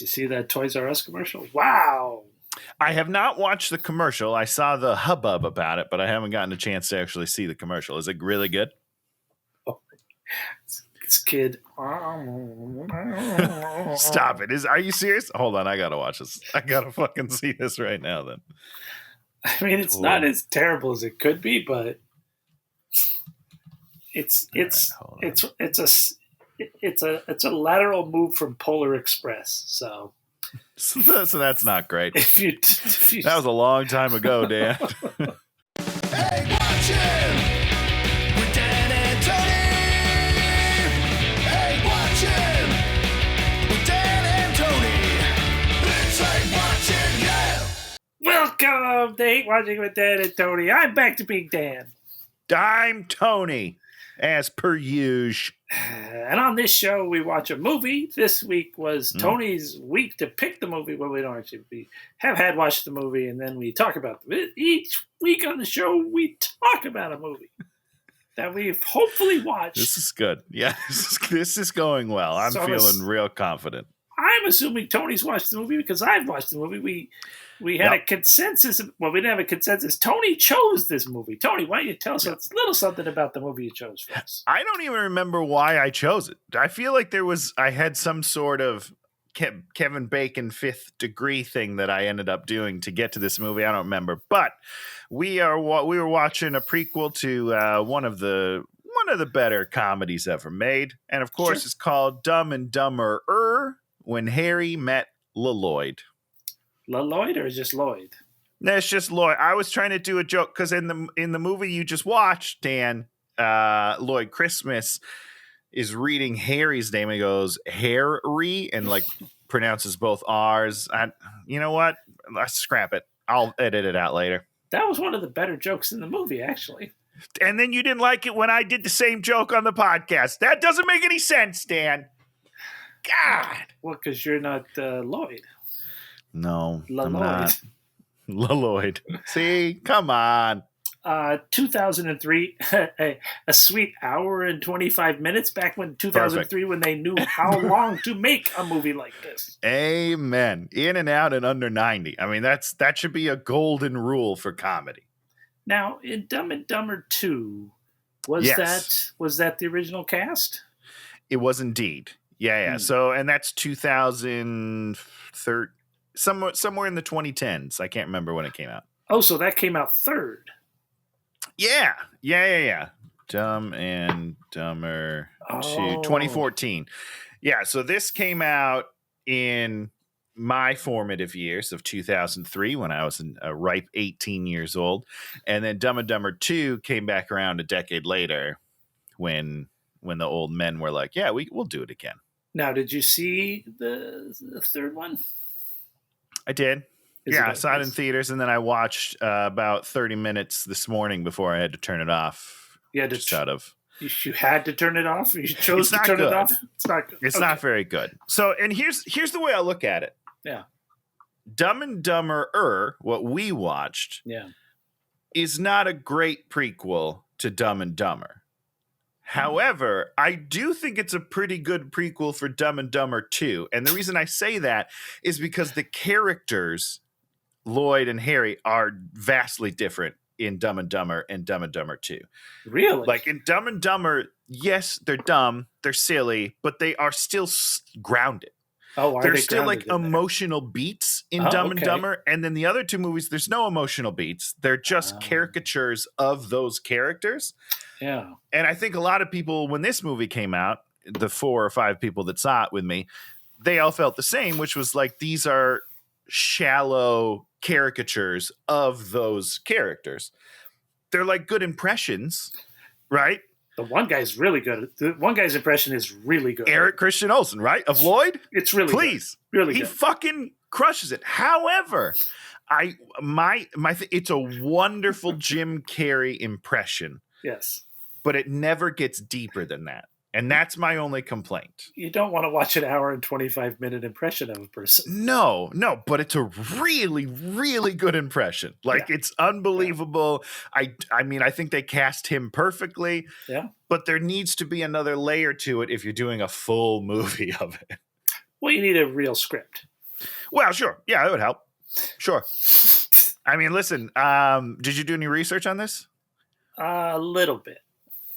Did you see that Toys R Us commercial? Wow. I have not watched the commercial. I saw the hubbub about it, but I haven't gotten a chance to actually see the commercial. Is it really good? Oh, this kid. Stop it. Are you serious? Hold on. I got to watch this. I got to fucking see this right now then. I mean, it's not as terrible as it could be, but it's a lateral move from Polar Express. So that's not great. If you that was a long time ago, Dan. Hey, watch him with Dan and Tony. Hey, watch him with Dan and Tony. It's like watching, yeah. Welcome to Hate Watching with Dan and Tony. I'm back to being Dan. I'm Tony, as per usual. And on this show, we watch a movie. This week was Tony's week to pick the movie. Well, we don't actually. We have had watched the movie, and then we talk about it. Each week on the show, we talk about a movie that we've hopefully watched. This is good. Yeah, this is going well. I'm feeling real confident. I'm assuming Tony's watched the movie because I've watched the movie. We had a consensus. Well, we didn't have a consensus. Tony chose this movie. Tony, why don't you tell us a little something about the movie you chose for us? I don't even remember why I chose it. I feel like I had some sort of Kevin Bacon fifth degree thing that I ended up doing to get to this movie. I don't remember, but we were watching a prequel to one of the better comedies ever made, and of course, It's called Dumb and Dumberer. When Harry Met Lloyd. Lloyd or just Lloyd? No, it's just Lloyd. I was trying to do a joke because in the movie you just watched, Dan, Lloyd Christmas is reading Harry's name and he goes Harry and like pronounces both R's. You know what? Let's scrap it. I'll edit it out later. That was one of the better jokes in the movie, actually. And then you didn't like it when I did the same joke on the podcast. That doesn't make any sense, Dan. God. Well, because you're not Lloyd. No, I'm not. Lloyd. See? Come on. 2003, a sweet hour and 25 minutes back when 2003 when they knew how long to make a movie like this. Amen. In and out and under 90. I mean, that should be a golden rule for comedy. Now, in Dumb and Dumber 2, was that the original cast? It was indeed. Yeah. So, and that's 2013, somewhere in the 2010s. I can't remember when it came out. Oh, so that came out third. Yeah. Dumb and Dumber 2, 2014. Yeah, so this came out in my formative years of 2003 when I was a ripe 18 years old. And then Dumb and Dumber 2 came back around a decade later when the old men were like, yeah, we'll do it again. Now, did you see the third one? I did. I saw it in theaters, and then I watched about 30 minutes this morning before I had to turn it off. You had to you had to turn it off? Or you chose to turn it off? It's not good. It's not very good. So, and here's the way I look at it. Yeah. Dumb and Dumberer, what we watched, is not a great prequel to Dumb and Dumber. However, I do think it's a pretty good prequel for Dumb and Dumber 2. And the reason I say that is because the characters, Lloyd and Harry, are vastly different in Dumb and Dumber and Dumb and Dumber 2. Really? Like in Dumb and Dumber, yes, they're dumb, they're silly, but they are still grounded. Oh, there's still like emotional beats in Dumb and Dumber, and then the other two movies, there's no emotional beats. They're just caricatures of those characters. Yeah. And I think a lot of people, when this movie came out, the 4 or 5 people that saw it with me, they all felt the same, which was like, these are shallow caricatures of those characters. They're like good impressions, right? The one guy's really good. The one guy's impression is really good. Eric Christian Olsen, right? Of Lloyd? It's really good. Really good. He fucking crushes it. However, it's a wonderful Jim Carrey impression. Yes. But it never gets deeper than that. And that's my only complaint. You don't want to watch an hour and 25-minute impression of a person. No, but it's a really, really good impression. Like, it's unbelievable. Yeah. I mean, I think they cast him perfectly. Yeah. But there needs to be another layer to it if you're doing a full movie of it. Well, you need a real script. Well, sure. Yeah, that would help. Sure. I mean, listen, did you do any research on this? A little bit.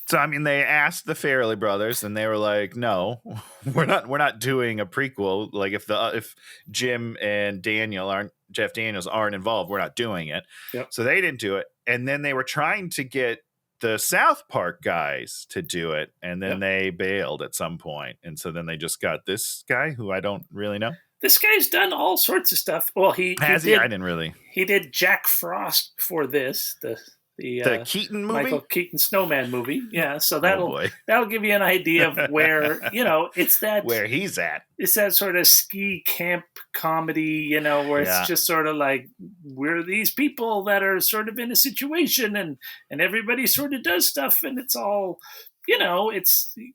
So, I mean, they asked the Farrelly brothers, and they were like, "No, we're not doing a prequel. Like, if Jim and Jeff Daniels aren't involved, we're not doing it." Yep. So they didn't do it, and then they were trying to get the South Park guys to do it, and then they bailed at some point, and so then they just got this guy who I don't really know. This guy's done all sorts of stuff. Well, he I did. didn't really. He did Jack Frost before this. The Keaton movie, Michael Keaton Snowman movie. Yeah, so that'll give you an idea of where it's that where he's at. It's that sort of ski camp comedy, where it's just sort of like we're these people that are sort of in a situation, and everybody sort of does stuff, and it's all. You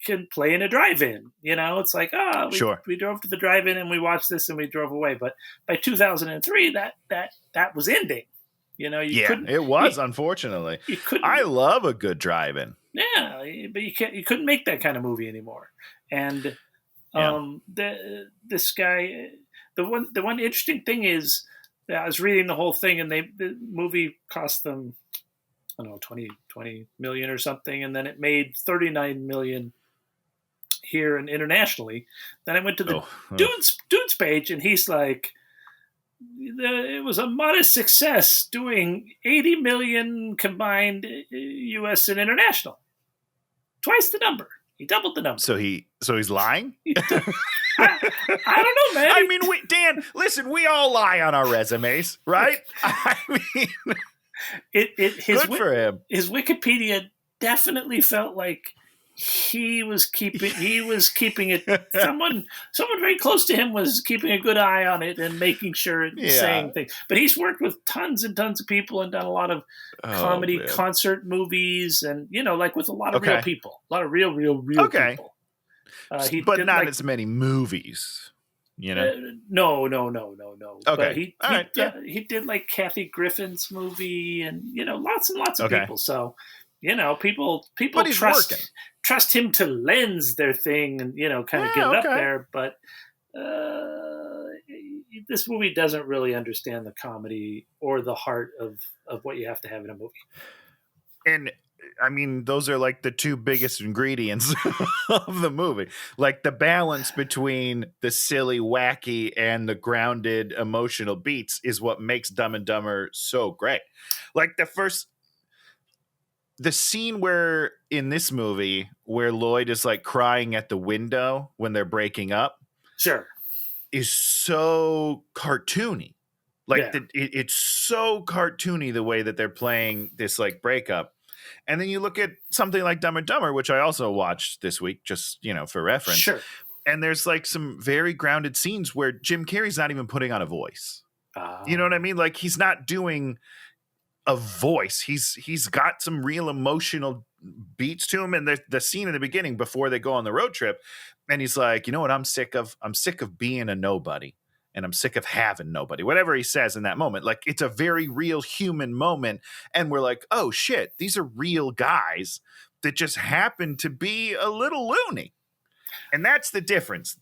can play in a drive-in. It's like, we drove to the drive-in and we watched this and we drove away. But by 2003, that was ending. It was, unfortunately. You couldn't. I love a good drive-in. Yeah, but you couldn't make that kind of movie anymore. And this guy, the one interesting thing is that I was reading the whole thing, and the movie cost them, I don't know, 20 million or something, and then it made 39 million here and internationally. Then I went to the Dude's page, and he's like, it was a modest success, doing 80 million combined U.S. and international. Twice the number. He doubled the number. So he's lying? I don't know, man. I mean, Dan, listen, we all lie on our resumes, right? I mean, good for him. His Wikipedia definitely felt like he was keeping it. Someone very close to him was keeping a good eye on it and making sure it's saying things. But he's worked with tons and tons of people and done a lot of comedy concert movies, and like with a lot of real people, a lot of real people. But not as many movies. No. Okay. But he did like Kathy Griffin's movie, and lots and lots of people. So people trust him to lens their thing and kind of get it up there. But this movie doesn't really understand the comedy or the heart of what you have to have in a movie. And I mean, those are like the two biggest ingredients of the movie. Like the balance between the silly, wacky, and the grounded, emotional beats is what makes Dumb and Dumber so great. Like the scene where in this movie where Lloyd is like crying at the window when they're breaking up. Sure. Is so cartoony. Like it's so cartoony the way that they're playing this like breakup. And then you look at something like Dumb and Dumber, which I also watched this week, just, for reference. Sure. And there's like some very grounded scenes where Jim Carrey's not even putting on a voice. You know what I mean? Like he's not doing a voice. He's got some real emotional beats to him. And the scene in the beginning before they go on the road trip, and he's like, you know what I'm sick of? I'm sick of being a nobody. And I'm sick of having nobody, whatever he says in that moment. Like it's a very real human moment. And we're like, oh shit, these are real guys that just happen to be a little loony. And that's the difference,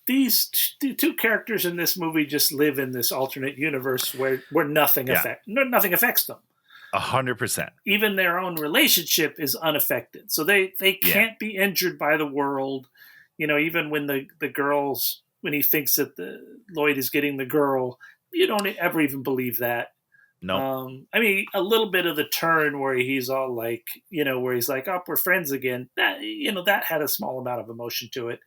These two characters in this movie just live in this alternate universe where nothing affects them. 100%. Even their own relationship is unaffected. So they can't be injured by the world. Even when the girls, when he thinks that Lloyd is getting the girl, you don't ever even believe that. No. I mean, a little bit of the turn where he's all like, where he's like, oh, we're friends again. That, that had a small amount of emotion to it.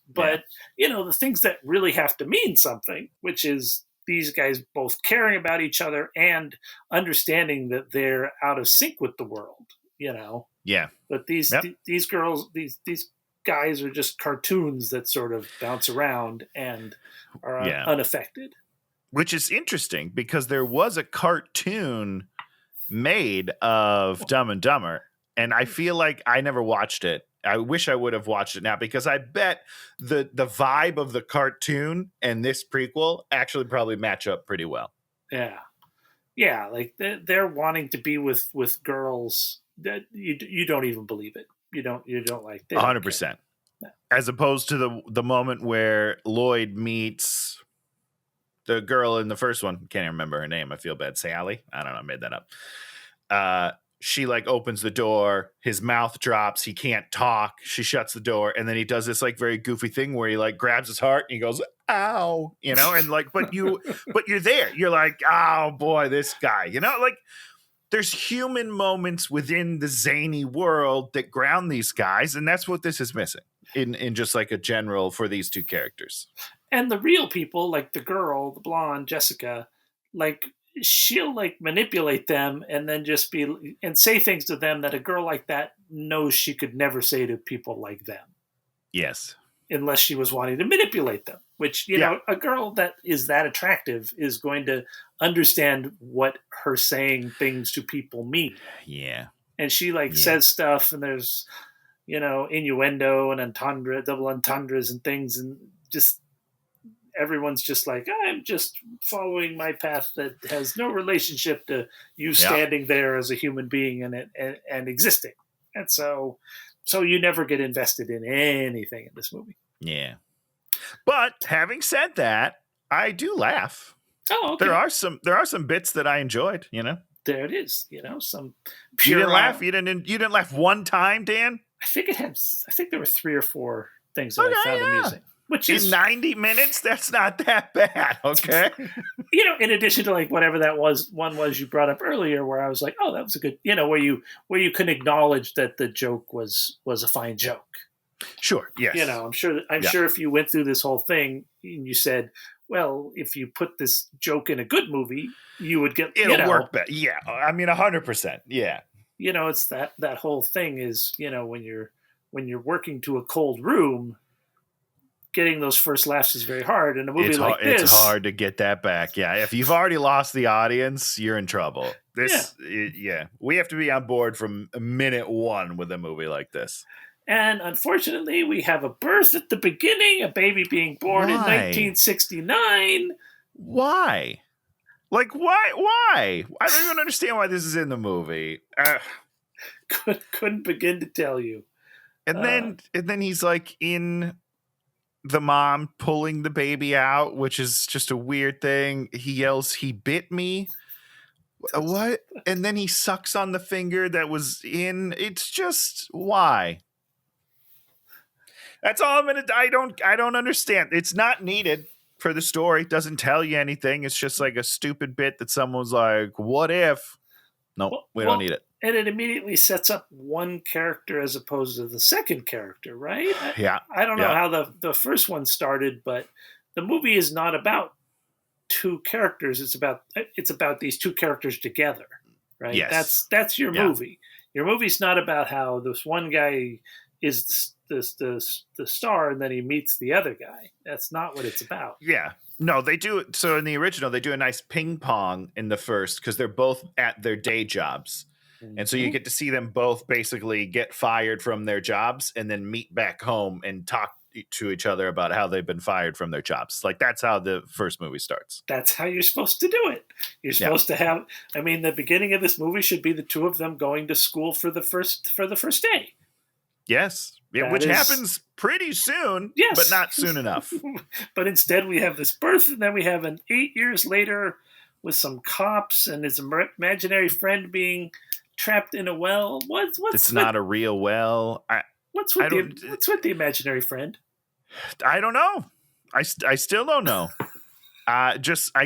But, the things that really have to mean something, which is these guys both caring about each other and understanding that they're out of sync with the world, Yeah. But these girls, these guys are just cartoons that sort of bounce around and are unaffected. Which is interesting because there was a cartoon made of Dumb and Dumber, and I feel like I never watched it. I wish I would have watched it now because I bet the vibe of the cartoon and this prequel actually probably match up pretty well. Yeah. Yeah, like they're wanting to be with girls that you don't even believe it. You don't like 100%. As opposed to the moment where Lloyd meets the girl in the first one, can't even remember her name. I feel bad. Sally? I don't know. I made that up. She like opens the door, his mouth drops, he can't talk. She shuts the door, and then he does this like very goofy thing where he like grabs his heart and he goes, ow, you know, and like, but you're there. You're like, oh boy, this guy, you know, like there's human moments within the zany world that ground these guys, and that's what this is missing in just like a general for these two characters. And the real people, like the girl, the blonde, Jessica, like she'll like manipulate them and then just be and say things to them that a girl like that knows she could never say to people like them. Yes. Unless she was wanting to manipulate them, which, you know, a girl that is that attractive is going to understand what her saying things to people mean. Yeah. And she like says stuff and there's, you know, innuendo and entendre, double entendres and things, and just everyone's just like, I'm just following my path that has no relationship to you standing there as a human being and existing. And so you never get invested in anything in this movie. Yeah. But having said that, I do laugh. Oh, okay. There are some bits that I enjoyed, you know. There it is, you know, some pure. You didn't laugh? You didn't laugh one time, Dan? I think there were 3 or 4 things that I found amusing. Which is in 90 minutes, that's not that bad, okay? You know, in addition to like whatever that was you brought up earlier, where I was like, oh, that was a good, you know, where you can acknowledge that the joke was a fine joke. Sure, yes. You know, I'm sure if you went through this whole thing and you said, well, if you put this joke in a good movie, you would get it'll work better. Yeah, I mean, 100%. Yeah. You know, it's that whole thing is, you know, when you're working to a cold room, getting those first laughs is very hard. In a movie like this, it's hard to get that back. Yeah, if you've already lost the audience, you're in trouble. We have to be on board from minute 1 with a movie like this. And unfortunately, we have a birth at the beginning, a baby being born in 1969. Why? Like, why? I don't even understand why this is in the movie. Couldn't begin to tell you. And then he's like in the mom pulling the baby out, which is just a weird thing. He yells, "He bit me." What? And then he sucks on the finger that was in. It's just why. That's all I'm gonna. I don't understand. It's not needed for the story. It doesn't tell you anything. It's just like a stupid bit that someone's like, "What if?" No, we don't need it. And it immediately sets up one character as opposed to the second character, right? I don't know how the first one started, but the movie is not about 2 characters. It's about these 2 characters together, right? Yes. That's your movie. Your movie's not about how this one guy is the star and then he meets the other guy. That's not what it's about. Yeah. No, they do. So in the original, they do a nice ping pong in the first because they're both at their day jobs. Mm-hmm. And so you get to see them both basically get fired from their jobs and then meet back home and talk to each other about how they've been fired from their jobs. Like that's how the first movie starts. That's how you're supposed to do it. You're supposed to have, I mean, the beginning of this movie should be the 2 of them going to school for the first day. Yes. Which happens pretty soon, but not soon enough. But instead we have this birth, and then we have an 8 years later with some cops and his imaginary friend being trapped in a well. It's not a real well. What's with the imaginary friend? I don't know. I still don't know. I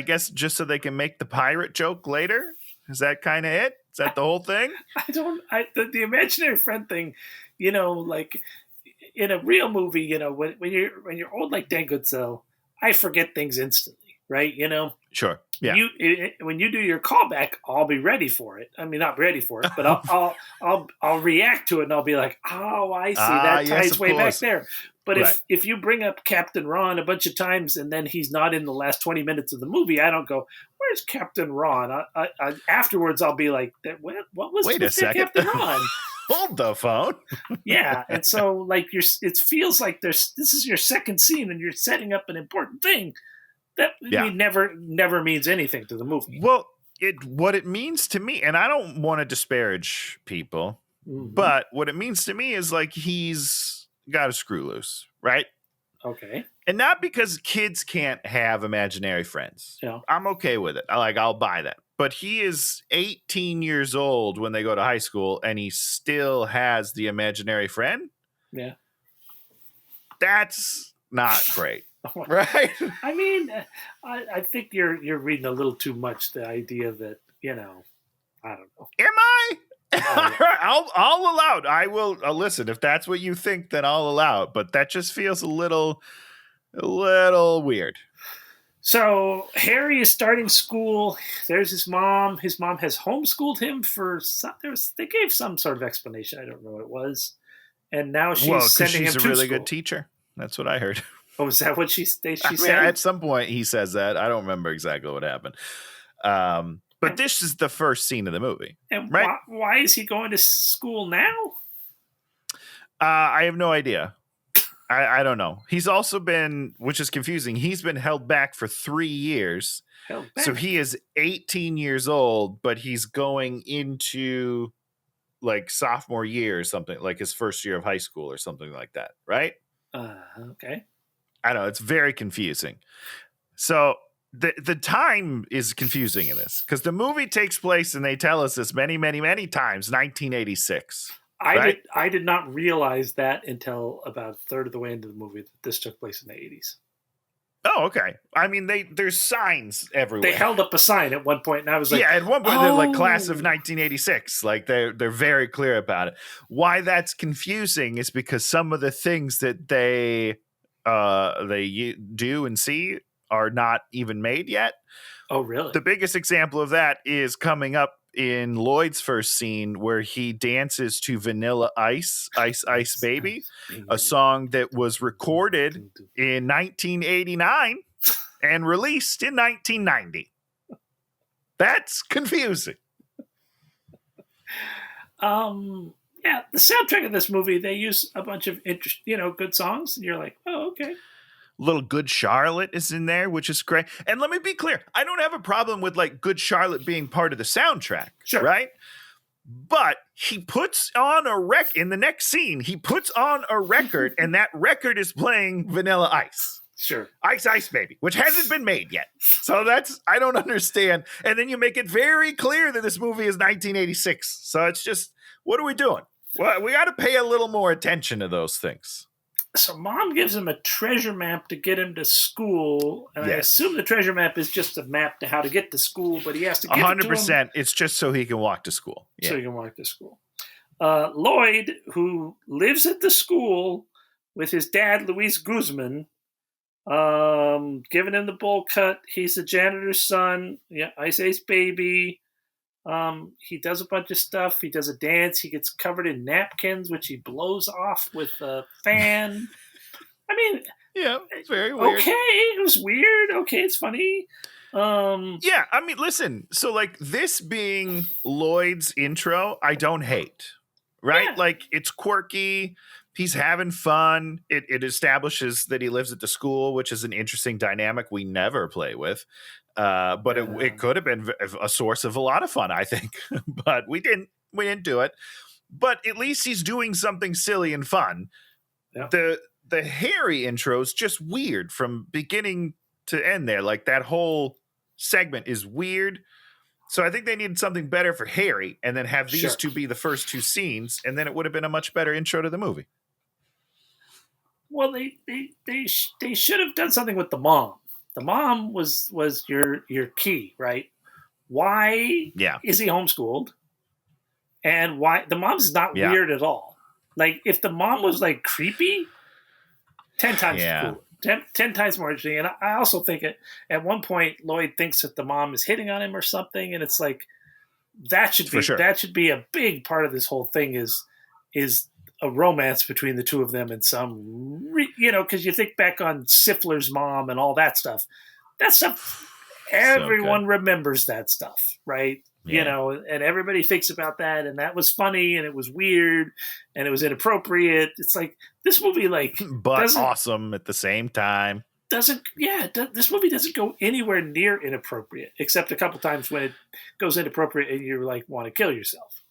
guess just so they can make the pirate joke later. Is that kind of it? Is that the whole thing? The imaginary friend thing, you know, like in a real movie, you know, when you're old like Dan Goodsell, I forget things instantly, right? You know? Sure. Yeah. When you do your callback, I'll be ready for it. I mean, not ready for it, but I'll react to it and I'll be like, oh, I see that ties way back there. But if you bring up Captain Ron a bunch of times and then he's not in the last 20 minutes of the movie, I don't go, where's Captain Ron? Afterwards, I'll be like, what was Captain Ron? Hold the phone. Yeah, and so like it feels like this is your second scene and you're setting up an important thing that never means anything to the movie. Well, what it means to me, and I don't want to disparage people, but what it means to me is like he's got a screw loose, right? Okay. And not because kids can't have imaginary friends. Yeah. I'm okay with it. I'll buy that. But he is 18 years old when they go to high school, and he still has the imaginary friend. Yeah. That's not great. Right? I mean, I think you're reading a little too much the idea that, I don't know. Am I? I'll allow it. I will listen. If that's what you think, then I'll allow it. But that just feels a little weird. So Harry is starting school. There's his mom. His mom has homeschooled him for some. They gave some sort of explanation. I don't know what it was. And now she's sending him to school. She's a really good teacher. That's what I heard. Oh, is that what she said? At some point, he says that. I don't remember exactly what happened. But this is the first scene of the movie. And right? Why is he going to school now? I have no idea. I don't know. He's also been, which is confusing, he's been held back for 3 years. So he is 18 years old, but he's going into like sophomore year or something, like his first year of high school or something like that, right? Okay. I don't know. It's very confusing. So the time is confusing in this because the movie takes place, and they tell us this many, many, many times, 1986. I did not realize that until about a third of the way into the movie that this took place in the 80s. Oh, okay. I mean, there's signs everywhere. They held up a sign at one point, and I was like, yeah, at one point, they're like class of 1986. Like they're very clear about it. Why that's confusing is because some of the things that they do and see are not even made yet. Oh, really? The biggest example of that is coming up in Lloyd's first scene where he dances to Vanilla Ice, Ice Ice Baby, a song that was recorded in 1989 and released in 1990. That's confusing. Yeah, the soundtrack of this movie, they use a bunch of good songs, and you're like, oh, okay. Little Good Charlotte is in there, which is great. And let me be clear, I don't have a problem with like Good Charlotte being part of the soundtrack, sure, right? But he puts on in the next scene, he puts on a record, and that record is playing Vanilla Ice. Sure. Ice Ice Baby, which hasn't been made yet. So I don't understand. And then you make it very clear that this movie is 1986. So it's just, what are we doing? Well, we got to pay a little more attention to those things. So mom gives him a treasure map to get him to school, and yes. I assume the treasure map is just a map to how to get to school, but he has to give 100%. It to him. It's just so he can walk to school. Yeah. So he can walk to school. Lloyd, who lives at the school with his dad, Luis Guzman, giving him the bowl cut. He's the janitor's son. Yeah, Ice Ice Baby. He does a bunch of stuff. He does a dance. He gets covered in napkins, which he blows off with a fan. I mean, yeah, it's very weird. Okay, it was weird. Okay, it's funny. Yeah, I mean, listen. So, like, this being Lloyd's intro, I don't hate. Right? Yeah. Like, it's quirky. He's having fun. It establishes that he lives at the school, which is an interesting dynamic we never play with. But it could have been a source of a lot of fun, I think. But we didn't do it. But at least he's doing something silly and fun. Yeah. The Harry intro is just weird from beginning to end there. Like, that whole segment is weird. So I think they needed something better for Harry and then have these two be the first two scenes, and then it would have been a much better intro to the movie. Well, they should have done something with the mom. The mom was your key, right? Why is he homeschooled? And why the mom's not weird at all. Like, if the mom was like creepy, 10 times cooler. 10 times more interesting. And I also think at one point Lloyd thinks that the mom is hitting on him or something, and it's like that should be a big part of this whole thing is a romance between the two of them, and some because you think back on Sifler's mom and all that stuff. That stuff everyone remembers that stuff, right? Yeah. And everybody thinks about that, and that was funny, and it was weird, and it was inappropriate. It's like this movie, but awesome at the same time. This movie doesn't go anywhere near inappropriate, except a couple times when it goes inappropriate and you want to kill yourself.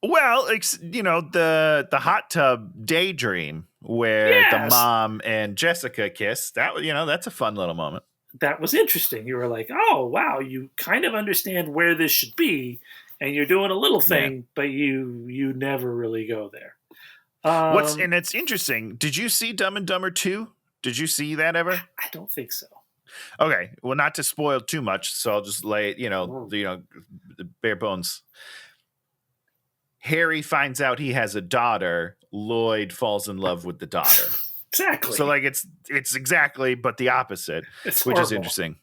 Well, the hot tub daydream where the mom and Jessica kiss. That was, that's a fun little moment. That was interesting. You were like, oh, wow, you kind of understand where this should be, and you're doing a little thing, but you never really go there. And it's interesting. Did you see Dumb and Dumber 2? Did you see that ever? I don't think so. Okay. Well, not to spoil too much, so I'll just lay it, the bare bones. Harry finds out he has a daughter. Lloyd falls in love with the daughter. Exactly. So it's exactly, but the opposite, which is interesting.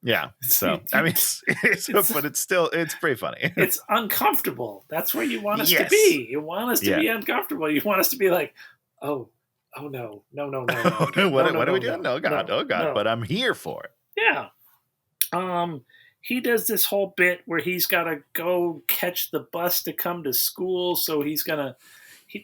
Yeah. So but it's pretty funny. It's uncomfortable. That's where you want us to be. You want us to be uncomfortable. You want us to be like, oh no. What are we doing? Oh God. But I'm here for it. Yeah. He does this whole bit where he's got to go catch the bus to come to school. So he's gonna.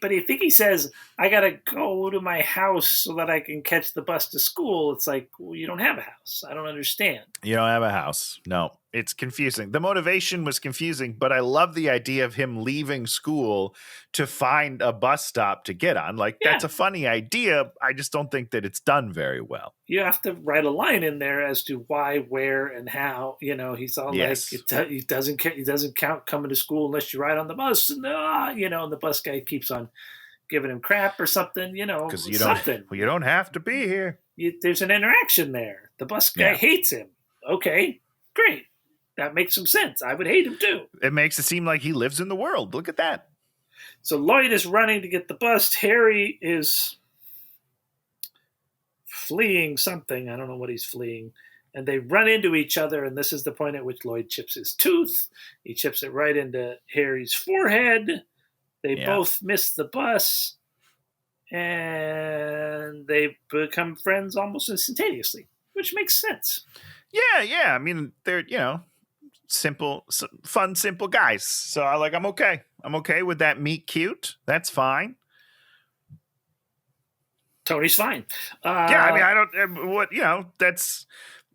But I think he says, I got to go to my house so that I can catch the bus to school. It's like, well, you don't have a house. I don't understand. You don't have a house. No, it's confusing. The motivation was confusing, but I love the idea of him leaving school to find a bus stop to get on. That's a funny idea. I just don't think that it's done very well. You have to write a line in there as to why, where, and how. He's all like, it doesn't count coming to school unless you ride on the bus. And the bus guy keeps on giving him crap or something. Because you don't have to be here. There's an interaction there. The bus guy hates him. Okay, great. That makes some sense. I would hate him too. It makes it seem like he lives in the world. Look at that. So Lloyd is running to get the bus. Harry is fleeing something. I don't know what he's fleeing. And they run into each other, and this is the point at which Lloyd chips his tooth. He chips it right into Harry's forehead. They both miss the bus, and they become friends almost instantaneously, which makes sense. Yeah. I mean, they're, simple, fun, simple guys. So I'm okay. I'm okay with that meet cute. That's fine. Tony's fine.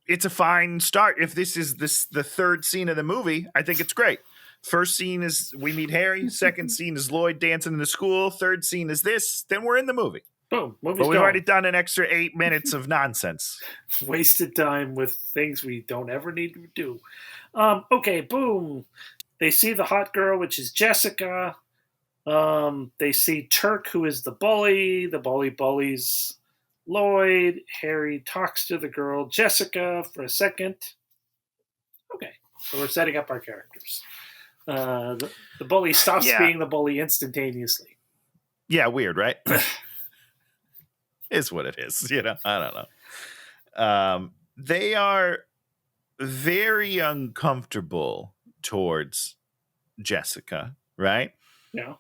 It's a fine start. If this is the third scene of the movie, I think it's great. First scene is we meet Harry. Second scene is Lloyd dancing in the school. Third scene is this. Then we're in the movie. Boom. But we've already done an extra 8 minutes of nonsense. Wasted time with things we don't ever need to do. Okay, boom. They see the hot girl, which is Jessica. They see Turk, who is the bully. The bully bullies Lloyd. Harry talks to the girl Jessica for a second. Okay, so we're setting up our characters. The bully stops being the bully instantaneously. Yeah, weird, right? Is what it is. I don't know. They are very uncomfortable towards Jessica, right? Yeah.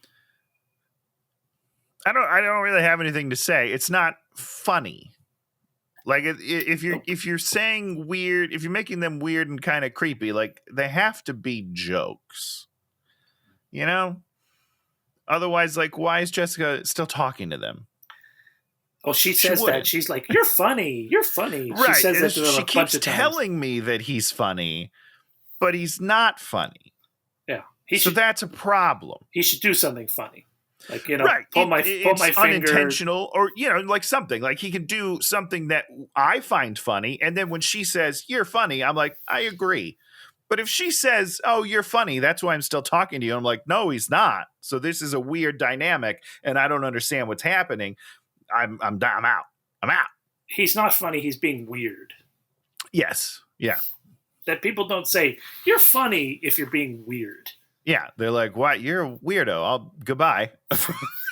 I don't really have anything to say. It's not funny. If you're saying weird, if you're making them weird and kind of creepy, they have to be jokes. Otherwise, why is Jessica still talking to them? Oh, she says that. She's like, "You're funny. You're funny." Right. She says that to them she a bunch keeps of times. telling me that he's funny, but he's not funny. Yeah. That's a problem. He should do something funny. Right. pull my finger. Unintentional, or, something. He can do something that I find funny, and then when she says, "You're funny," I'm like, I agree. But if she says, "Oh, you're funny, that's why I'm still talking to you," I'm like, no, he's not. So this is a weird dynamic, and I don't understand what's happening. I'm out. I'm out. He's not funny. He's being weird. Yes. Yeah. That people don't say, "You're funny," if you're being weird. Yeah. They're like, "What? You're a weirdo. Goodbye."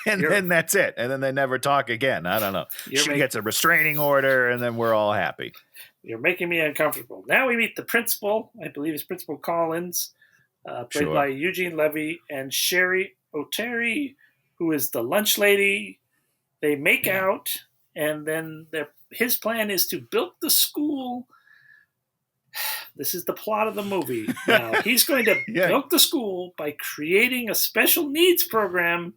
Then that's it. And then they never talk again. I don't know. She gets a restraining order, and then we're all happy. You're making me uncomfortable. Now we meet the principal. I believe it's Principal Collins, played by Eugene Levy, and Sherry O'Terry, who is the lunch lady. They make out, and then his plan is to build the school. This is the plot of the movie. Now, he's going to build the school by creating a special needs program,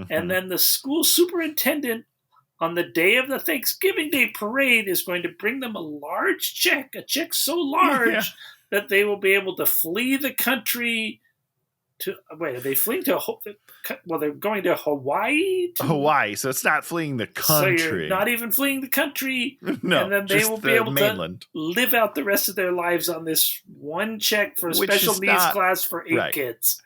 and then the school superintendent, on the day of the Thanksgiving Day parade, is going to bring them a large check, a check so large that they will be able to flee the country Are they fleeing to? Well, they're going to Hawaii. Hawaii, so it's not fleeing the country. So you're not even fleeing the country. No, and then they will be able mainland. to live out the rest of their lives on this one check for a special needs class for 8 kids.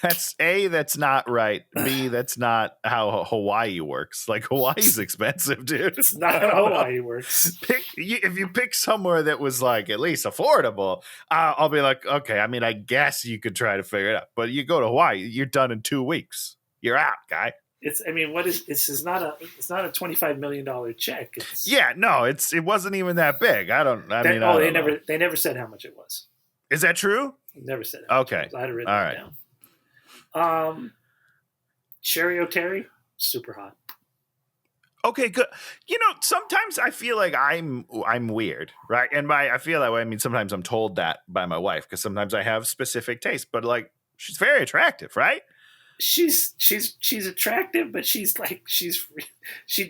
That's not right. B, that's not how Hawaii works. Like, Hawaii's expensive, dude. It's not how Hawaii works. If you pick somewhere that was like at least affordable, I'll be like, okay. I mean, I guess you could try to figure it out. But you go to Hawaii, you're done in 2 weeks. You're out, guy. This is not a $25 million check. It wasn't even that big. They never said how much it was. Is that true? Never said it. Okay. I had it written down. Sherry O'Terry, super hot. Okay, good. Sometimes I feel like I'm weird, right? And I feel that way. I mean, sometimes I'm told that by my wife because sometimes I have specific tastes. But like, she's very attractive, right? She's attractive, but she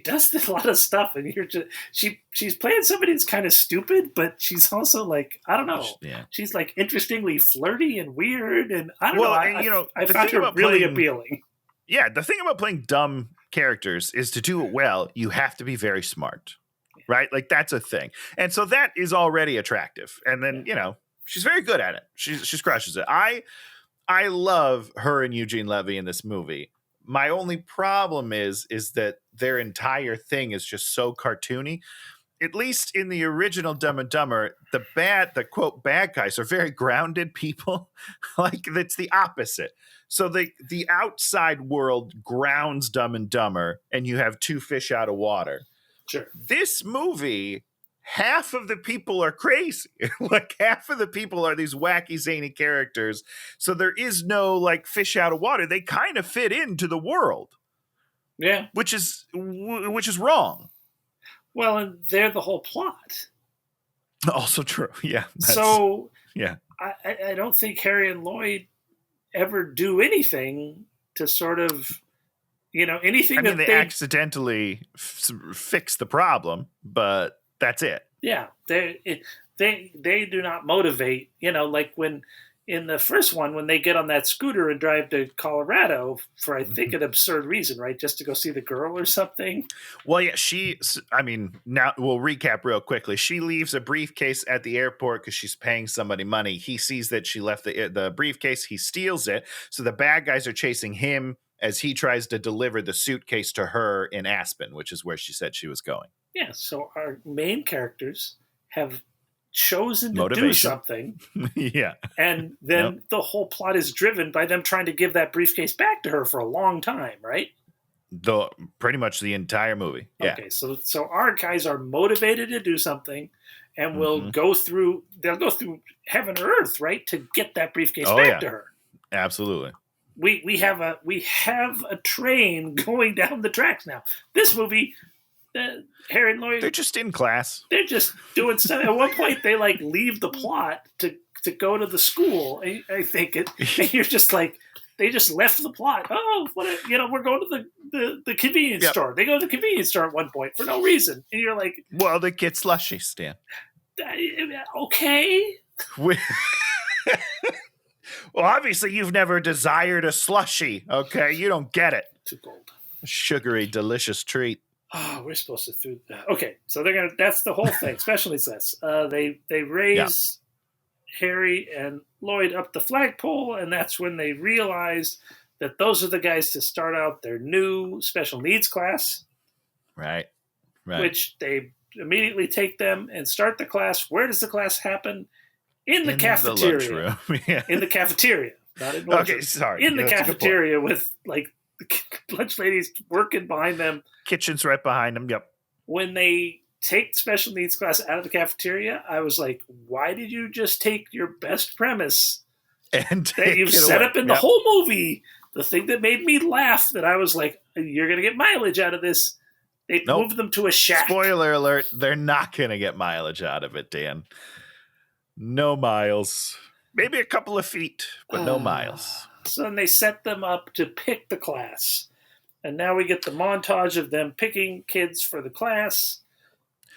does a lot of stuff, and she's playing somebody that's kind of stupid, but she's also like, I don't know, she's like interestingly flirty and weird, and I don't know. I found her really appealing. Yeah, the thing about playing dumb characters is to do it well, you have to be very smart, right? Like, that's a thing, and so that is already attractive, and then she's very good at it. She crushes it. I love her and Eugene Levy in this movie. My only problem is that their entire thing is just so cartoony. At least in the original Dumb and Dumber, the quote bad guys are very grounded people. Like, it's the opposite. So the outside world grounds Dumb and Dumber, and you have 2 fish out of water. Sure. This movie, half of the people are crazy. Like, half of the people are these wacky, zany characters. So there is no like fish out of water. They kind of fit into the world. Yeah. Which is wrong. Well, and they're the whole plot. Also true. Yeah. So yeah, I don't think Harry and Lloyd ever do anything to sort of, anything. I mean, they accidentally fix the problem, but that's it. Yeah, they do not motivate. Like when in the first one, when they get on that scooter and drive to Colorado for, I think, an absurd reason, right? Just to go see the girl or something. Well, yeah, now we'll recap real quickly. She leaves a briefcase at the airport because she's paying somebody money. He sees that she left the briefcase. He steals it. So the bad guys are chasing him as he tries to deliver the suitcase to her in Aspen, which is where she said she was going. Yeah, so our main characters have chosen to do something. Yeah. And then the whole plot is driven by them trying to give that briefcase back to her for a long time, right? Pretty much the entire movie. Yeah. Okay, so our guys are motivated to do something and they'll go through heaven or earth, right, to get that briefcase back to her. Absolutely. We have a train going down the tracks now. This movie, Harry and Lloyd, they're just in class. They're just doing stuff. At one point, they like leave the plot to go to the school. I think and you're just like, they just left the plot. Oh, we're going to the convenience store. They go to the convenience store at one point for no reason, and you're like, well, they get slushy, Stan. Okay. Well, obviously, you've never desired a slushie, okay? You don't get it. Too cold. Sugary, delicious treat. Oh, we're supposed to do that. Okay, so that's the whole thing. Special needs class. They raise Harry and Lloyd up the flagpole, and that's when they realize that those are the guys to start out their new special needs class. Right. Which they immediately take them and start the class. Where does the class happen? In the cafeteria. Yeah. In the cafeteria. Not in lunch. Okay, sorry. In the cafeteria with like the lunch ladies working behind them. Kitchen's right behind them. Yep. When they take special needs class out of the cafeteria, I was like, why did you just take your best premise and that you've set up in the whole movie? The thing that made me laugh, that I was like, you're going to get mileage out of this. They moved them to a shack. Spoiler alert, they're not going to get mileage out of it, Dan. No miles. Maybe a couple of feet, but no miles. So then they set them up to pick the class. And now we get the montage of them picking kids for the class.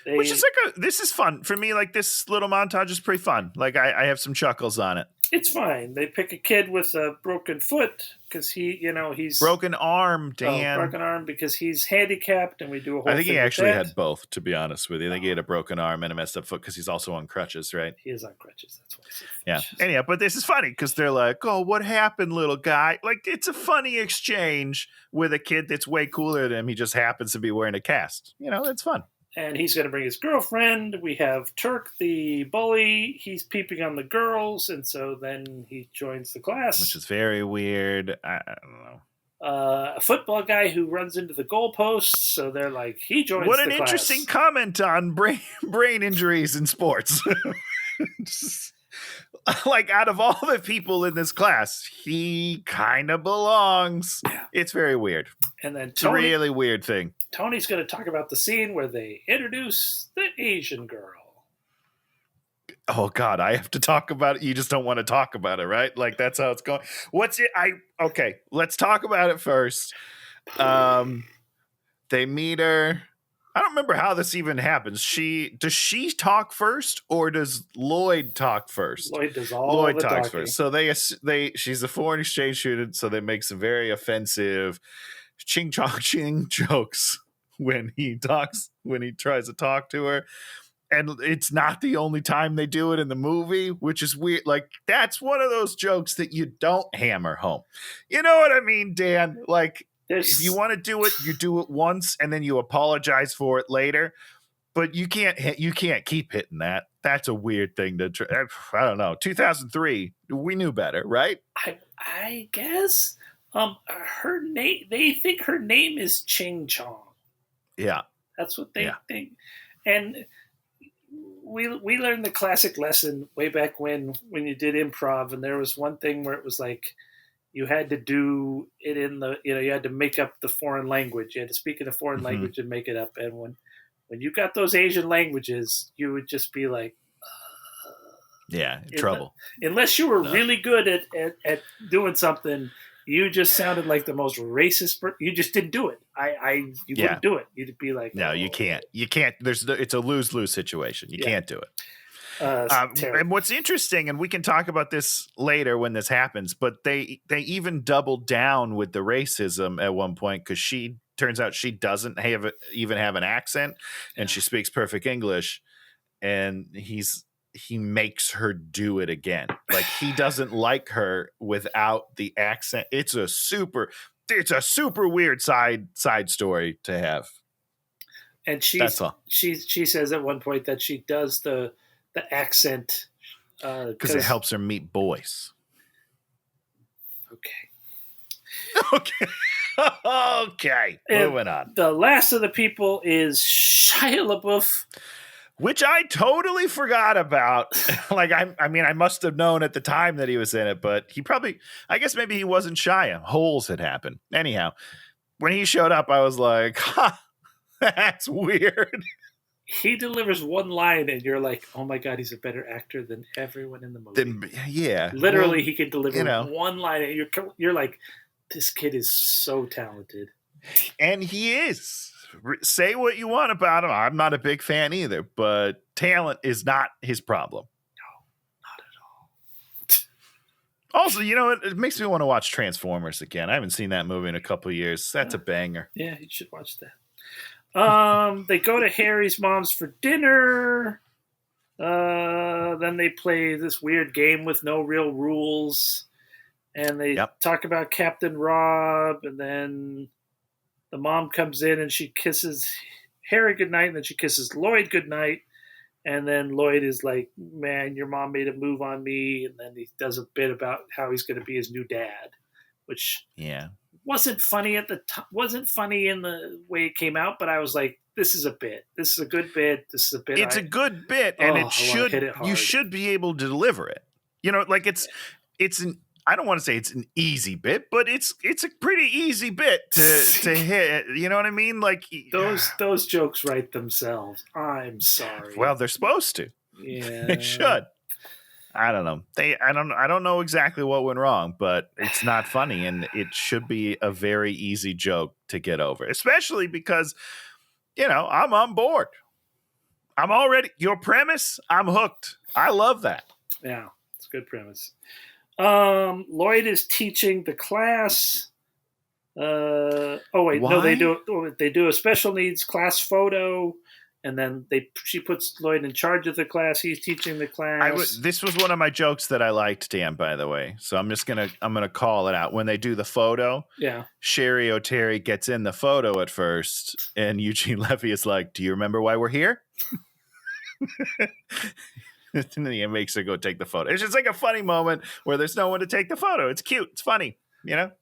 Which is this is fun. For me, like, this little montage is pretty fun. Like, I have some chuckles on it. It's fine. They pick a kid with a broken foot because he's Broken arm, Dan. broken arm because he's handicapped, and we do a whole. I think thing he actually with that. had both, to be honest with you. I think he had a broken arm and a messed up foot because he's also on crutches, right? He is on crutches. That's why. Yeah. Anyhow, but this is funny because they're like, "Oh, what happened, little guy?" Like, it's a funny exchange with a kid that's way cooler than him. He just happens to be wearing a cast. It's fun. And he's going to bring his girlfriend. We have Turk, the bully. He's peeping on the girls, and so then he joins the class. Which is very weird. I don't know. A football guy who runs into the goalposts, so they're like, he joins What the an class. interesting comment on brain injuries in sports. Like, out of all the people in this class, he kind of belongs. Yeah. It's very weird. And then It's a really weird thing. Tony's going to talk about the scene where they introduce the Asian girl. Oh God, I have to talk about it. You just don't want to talk about it, right? Like, that's how it's going. Okay, let's talk about it first. They meet her. I don't remember how this even happens. Does she talk first, or does Lloyd talk first? Lloyd does all the talks talking. first. So she's a foreign exchange student, so they make some very offensive ching chong ching jokes when he tries to talk to her. And it's not the only time they do it in the movie, which is weird. Like, that's one of those jokes that you don't hammer home. You know what I mean, Dan? Like, if you want to do it, you do it once and then you apologize for it later. But you can't keep hitting that. That's a weird thing to try. I don't know. 2003, we knew better, right? I guess. Her name. They think her name is Ching Chong. Yeah, that's what they think. And we learned the classic lesson way back when you did improv, and there was one thing where it was like, you had to do it you had to make up the foreign language. You had to speak in a foreign language and make it up. And when you got those Asian languages, you would just be like, trouble. Unless you were really good at doing something, you just sounded like the most racist. You just didn't do it. You wouldn't do it. You'd be like, no, you can't. You can't. It's a lose-lose situation. You can't do it. And what's interesting, and we can talk about this later when this happens, but they even doubled down with the racism at one point because turns out she doesn't even have an accent, and she speaks perfect English, and he makes her do it again. Like, he doesn't like her without the accent. It's a super weird side story to have. And she says at one point that she does the accent because it helps her meet boys. Okay. Moving on. The last of the people is Shia LaBeouf, which I totally forgot about. Like, I mean, I must have known at the time that he was in it, but I guess maybe he wasn't Shia. Holes had happened. Anyhow, when he showed up, I was like, that's weird. He delivers one line, and you're like, "Oh my god, he's a better actor than everyone in the movie." Literally, he can deliver one line, and you're like, "This kid is so talented," and he is. Say what you want about him. I'm not a big fan either, but talent is not his problem. No, not at all. Also, it makes me want to watch Transformers again. I haven't seen that movie in a couple of years. That's a banger. Yeah, you should watch that. They go to Harry's mom's for dinner. Then they play this weird game with no real rules. And they talk about Captain Rob. And then the mom comes in and she kisses Harry goodnight. And then she kisses Lloyd goodnight. And then Lloyd is like, man, your mom made a move on me. And then he does a bit about how he's going to be his new dad. Which... wasn't funny at the time. Wasn't funny in the way it came out, but I was like, "This is a bit. This is a good bit. This is a bit." It's a good bit, and you should be able to deliver it. Like it's an. I don't want to say it's an easy bit, but it's a pretty easy bit to hit. You know what I mean? Like, those jokes write themselves. I'm sorry. Well, they're supposed to. Yeah, they should. I don't know. I don't know exactly what went wrong, but it's not funny, and it should be a very easy joke to get over, especially because, I'm on board. I'm already your premise. I'm hooked. I love that. Yeah, it's Good premise. Lloyd is teaching the class. No, they do a special needs class photo, and then she puts Lloyd in charge of the class. He's teaching the class. This was one of my jokes that I liked, Dan, by the way. So I'm gonna call it out. When they do the photo, yeah, Sherry O'Terry gets in the photo at first, and Eugene Levy is like, "Do you remember why we're here?" And then he makes her go take the photo. It's just like a funny moment where there's no one to take the photo. It's cute. It's funny.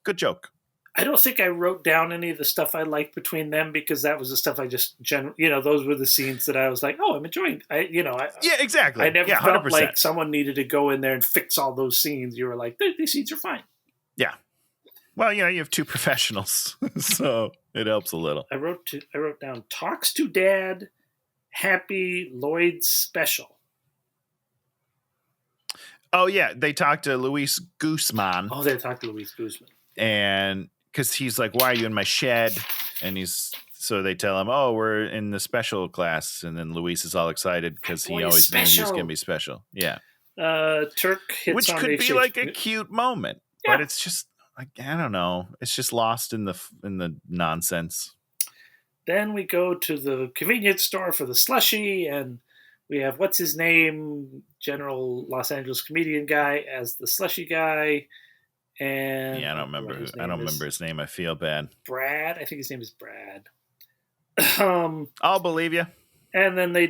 Good joke. I don't think I wrote down any of the stuff I liked between them because that was the stuff I just those were the scenes that I was like, oh, I'm enjoying. Yeah, exactly. I never felt 100%. like someone needed to go in there and fix all those scenes. You were like, these scenes are fine. Yeah. Well, you have two professionals, so it helps a little. I wrote down talks to dad, happy Lloyd's special. Oh yeah, they talked to Luis Guzman. Oh, they talked to Luis Guzman, and because he's like, "Why are you in my shed?" And so they tell him, "Oh, we're in the special class." And then Luis is all excited because he always knew he was gonna be special. Yeah. Turk hits which on could the be like a cute moment, yeah. but it's just like I don't know. It's just lost in the nonsense. Then we go to the convenience store for the slushie, and we have what's his name, General Los Angeles comedian guy as the slushie guy, and I don't remember his name. I feel bad. Brad, I think his name is Brad. I'll believe you. And then they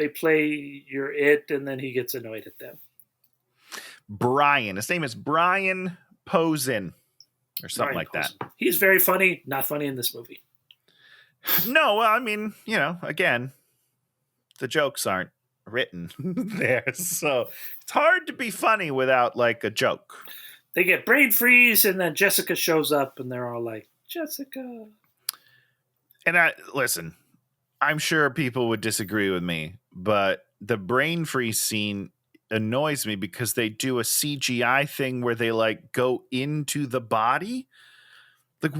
play You're It, and then he gets annoyed at them. Brian, his name is Brian Posen, or something like that. He's very funny. Not funny in this movie. No, well, I mean, again, the jokes aren't written there, so it's hard to be funny without like a joke. They get brain freeze, and then Jessica shows up, and they're all like, Jessica. And listen, I'm sure people would disagree with me, but the brain freeze scene annoys me because they do a CGI thing where they like go into the body. Like,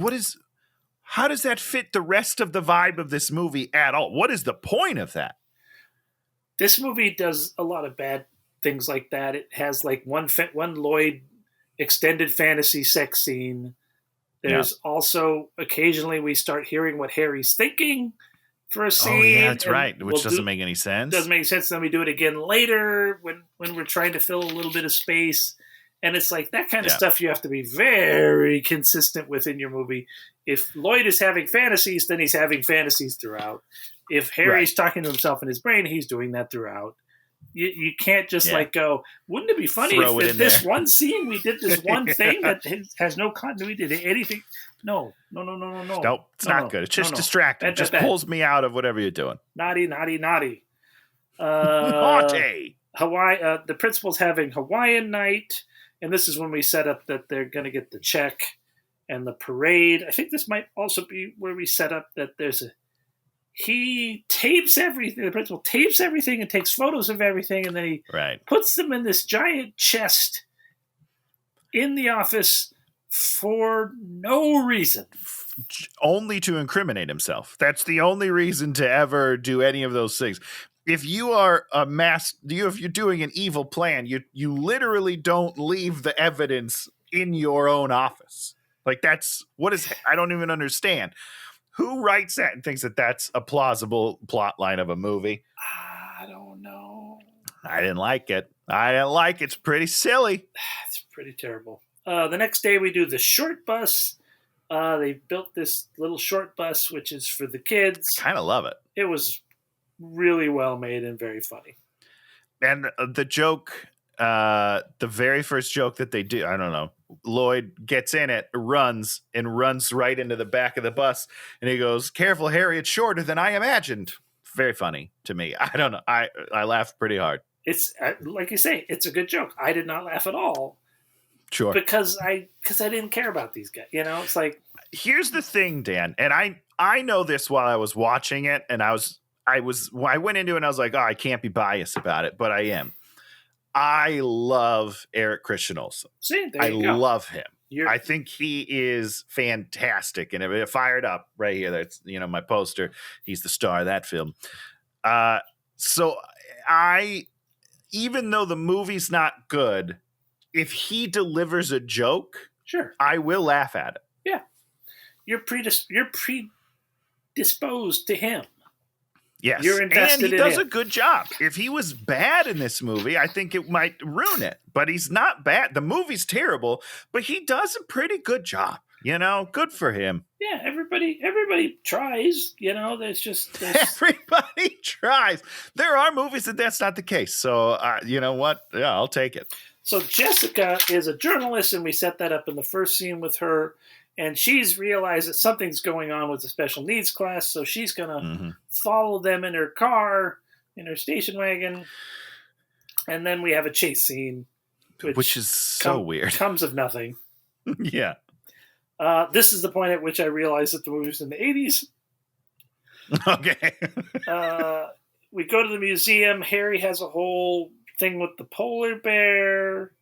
how does that fit the rest of the vibe of this movie at all? What is the point of that? This movie does a lot of bad things like that. It has like one Lloyd extended fantasy sex scene. There's also occasionally we start hearing what Harry's thinking for a scene. Oh yeah, that's right. Which doesn't make any sense. Doesn't make sense. Then we do it again later when we're trying to fill a little bit of space. And it's like that kind of stuff you have to be very consistent with in your movie. If Lloyd is having fantasies, then he's having fantasies throughout. If Harry's talking to himself in his brain, he's doing that throughout. You can't just like go, wouldn't it be funny if this one scene we did this one thing that has no continuity to anything? No. Nope, it's not good. It's just distracting. It just pulls me out of whatever you're doing. Naughty. Naughty. Hawaii. The principal's having Hawaiian night, and this is when we set up that they're going to get the check and the parade. I think this might also be where we set up that he tapes everything. The principal tapes everything and takes photos of everything, and then he puts them in this giant chest in the office for no reason. Only to incriminate himself. That's the only reason to ever do any of those things. If you are if you're doing an evil plan, you literally don't leave the evidence in your own office. Like I don't even understand. Who writes that and thinks that that's a plausible plot line of a movie? I don't know. I didn't like it. It's pretty silly. It's pretty terrible. The next day we do the short bus. They built this little short bus, which is for the kids. I kind of love it. It was really well made and very funny. And the joke, the very first joke that they do, I don't know, Lloyd gets in it, runs right into the back of the bus, and he goes, "Careful, Harry, it's shorter than I imagined." Very funny to me. I don't know. I laughed pretty hard. It's like you say, it's a good joke. I did not laugh at all. Sure. Because I didn't care about these guys. It's like, here's the thing, Dan, and I know this while I was watching it, and I went into it and I was like, oh, I can't be biased about it, but I am. I love Eric Christian Olsen. I love him. I think he is fantastic, and it fired up right here. That's my poster. He's the star of that film. So I even though the movie's not good, if he delivers a joke, Sure. I will laugh at it. Yeah. You're predisposed to him. Yes. You're invested and he in does him. a good job. If he was bad in this movie, I think it might ruin it. But he's not bad. The movie's terrible, but he does a pretty good job. Good for him. Yeah, everybody tries. There's Everybody tries. There are movies that's not the case. So, you know what? Yeah, I'll take it. So Jessica is a journalist, and we set that up in the first scene with her. And she's realized that something's going on with the special needs class, so she's going to follow them in her car, in her station wagon. And then we have a chase scene. Which is so weird. Comes of nothing. Yeah. This is the point at which I realized that the movie was in the 80s. Okay. We go to the museum. Harry has a whole thing with the polar bear.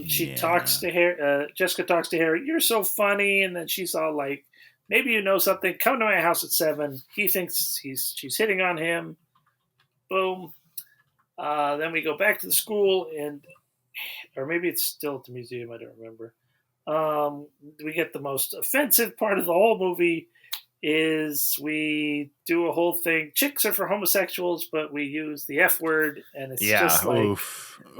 She talks to Harry. Jessica talks to Harry. You're so funny, and then she's all like, "Maybe you know something. Come to my house at 7." He thinks she's hitting on him. Boom. Then we go back to the school, or maybe it's still at the museum. I don't remember. We get the most offensive part of the whole movie. Is we do a whole thing. Chicks are for homosexuals, but we use the F word, and it's just like,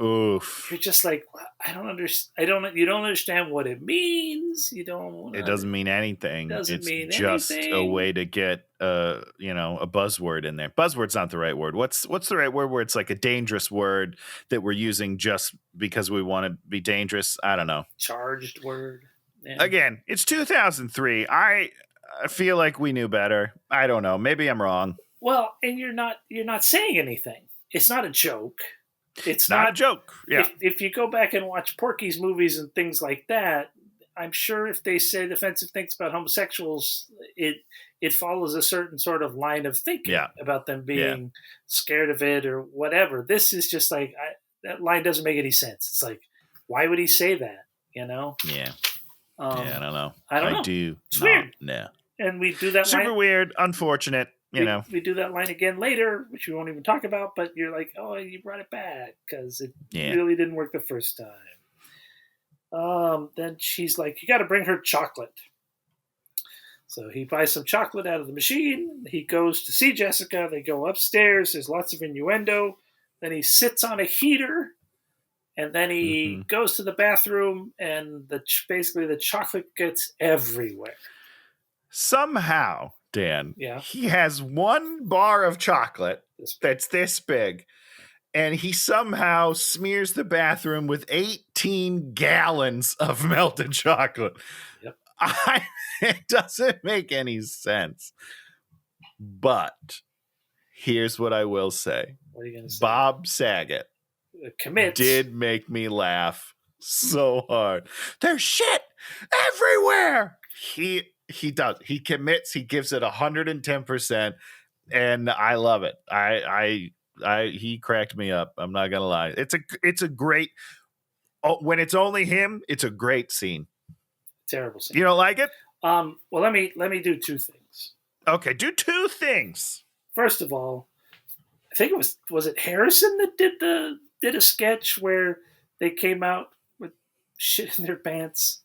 oof. You're just like, I don't understand. You don't understand what it means. You don't. It doesn't mean anything. It's just a way to get a buzzword in there. Buzzword's not the right word. What's the right word where it's like a dangerous word that we're using just because we want to be dangerous? I don't know. Charged word. Yeah. Again, it's 2003. I feel like we knew better. I don't know. Maybe I'm wrong. Well, and you're not saying anything. It's not a joke. It's not a joke. Yeah. If you go back and watch Porky's movies and things like that, I'm sure if they said offensive things about homosexuals, it follows a certain sort of line of thinking about them being scared of it or whatever. This is just like, that line doesn't make any sense. It's like, why would he say that? Yeah. I don't know. I don't know. Do. It's weird. No. And we do that super line. Weird, unfortunate. We do that line again later, which we won't even talk about. But you're like, oh, you brought it back because it really didn't work the first time. Then she's like, you got to bring her chocolate. So he buys some chocolate out of the machine. He goes to see Jessica. They go upstairs. There's lots of innuendo. Then he sits on a heater. And then he goes to the bathroom, and basically the chocolate gets everywhere. Somehow, Dan, he has one bar of chocolate that's this big, and he somehow smears the bathroom with 18 gallons of melted chocolate. Yep. It doesn't make any sense. But here's what I will say. What are you going to say? Bob Saget commits. Did make me laugh so hard. There's shit everywhere. He does. He commits. He gives it 110%, and I love it. He cracked me up. I'm not gonna lie. It's a great. When it's only him, it's a great scene. Terrible scene. You don't like it? Well, let me do two things. Okay, do two things. First of all, I think it was it Harrison that did a sketch where they came out with shit in their pants.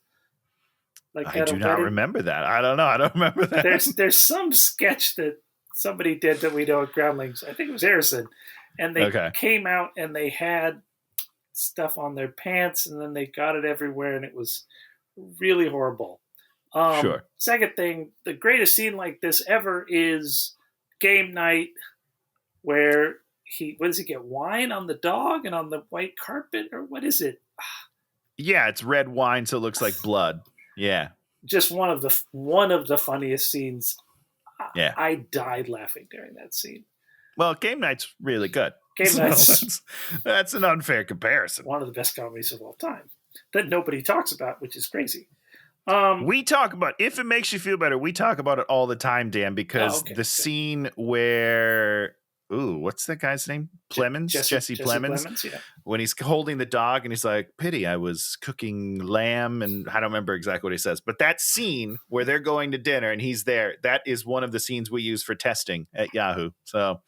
Like I do not remember that. I don't know. I don't remember that. There's some sketch that somebody did that we know at Groundlings. I think it was Harrison. And they came out and they had stuff on their pants, and then they got it everywhere, and it was really horrible. Sure. Second thing, the greatest scene like this ever is game night where what does he get? Wine on the dog and on the white carpet, or what is it? Yeah, it's red wine, so it looks like blood. Yeah. Just one of the funniest scenes. Yeah. I died laughing during that scene. Well, Game Night's really good. Game Night's that's an unfair comparison. One of the best comedies of all time that nobody talks about, which is crazy. We talk about, if it makes you feel better, we talk about it all the time, Dan, because the scene where, what's that guy's name? Plemons? Jesse Plemons. Yeah. When he's holding the dog and he's like, pity, I was cooking lamb, and I don't remember exactly what he says. But that scene where they're going to dinner and he's there, that is one of the scenes we use for testing at Yahoo. So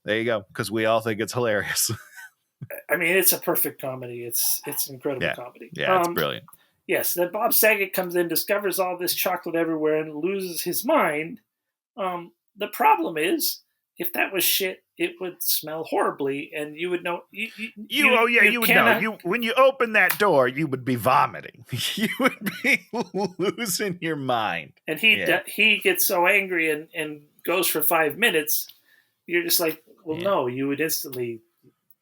There you go. Because we all think it's hilarious. I mean, it's a perfect comedy. It's an incredible comedy. Yeah, it's brilliant. Yes, then Bob Saget comes in, discovers all this chocolate everywhere, and loses his mind. The problem is, if that was shit, it would smell horribly, and you would know. You would know. When you open that door, you would be vomiting. You would be losing your mind. And he gets so angry and goes for 5 minutes. You're just like, well, no. You would instantly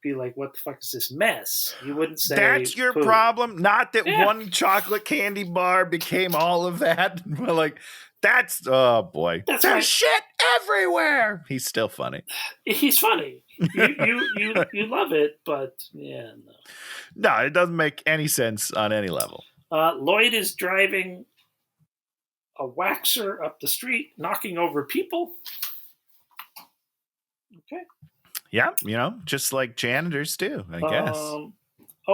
be like, what the fuck is this mess? You wouldn't say that's your poo. problem. Not that one chocolate candy bar became all of that. Like that's oh boy, there's shit everywhere. He's still funny. He's funny. You love it, but yeah, no, it doesn't make any sense on any level. Lloyd is driving a waxer up the street, knocking over people. Okay. Yeah, just like janitors do, I guess.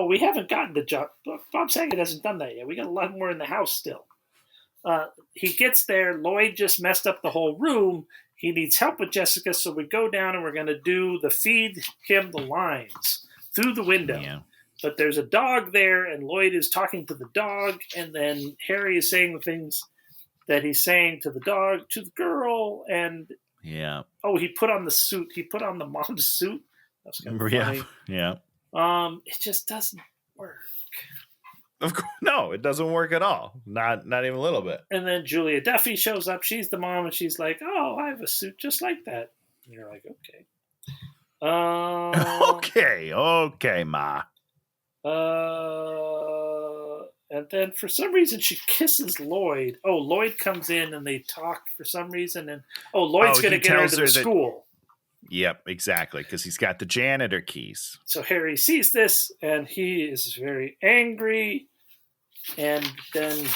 We haven't gotten to job. Bob Saget hasn't done that yet. We got a lot more in the house still. He gets there. Lloyd just messed up the whole room. He needs help with Jessica, so we go down and we're going to do the feed him the lines through the window. Yeah. But there's a dog there, and Lloyd is talking to the dog, and then Harry is saying the things that he's saying to the dog, to the girl, and... Yeah. Oh, he put on the suit. He put on the mom's suit. That's kind of funny. Yeah. It just doesn't work. Of course, no, it doesn't work at all. Not even a little bit. And then Julia Duffy shows up. She's the mom, and she's like, "Oh, I have a suit just like that." And you're like, "Okay." Okay, ma. And then for some reason she kisses Lloyd. Oh, Lloyd comes in and they talk for some reason. And Lloyd's going to get her to the school. Yep, exactly, because he's got the janitor keys. So Harry sees this and he is very angry. And then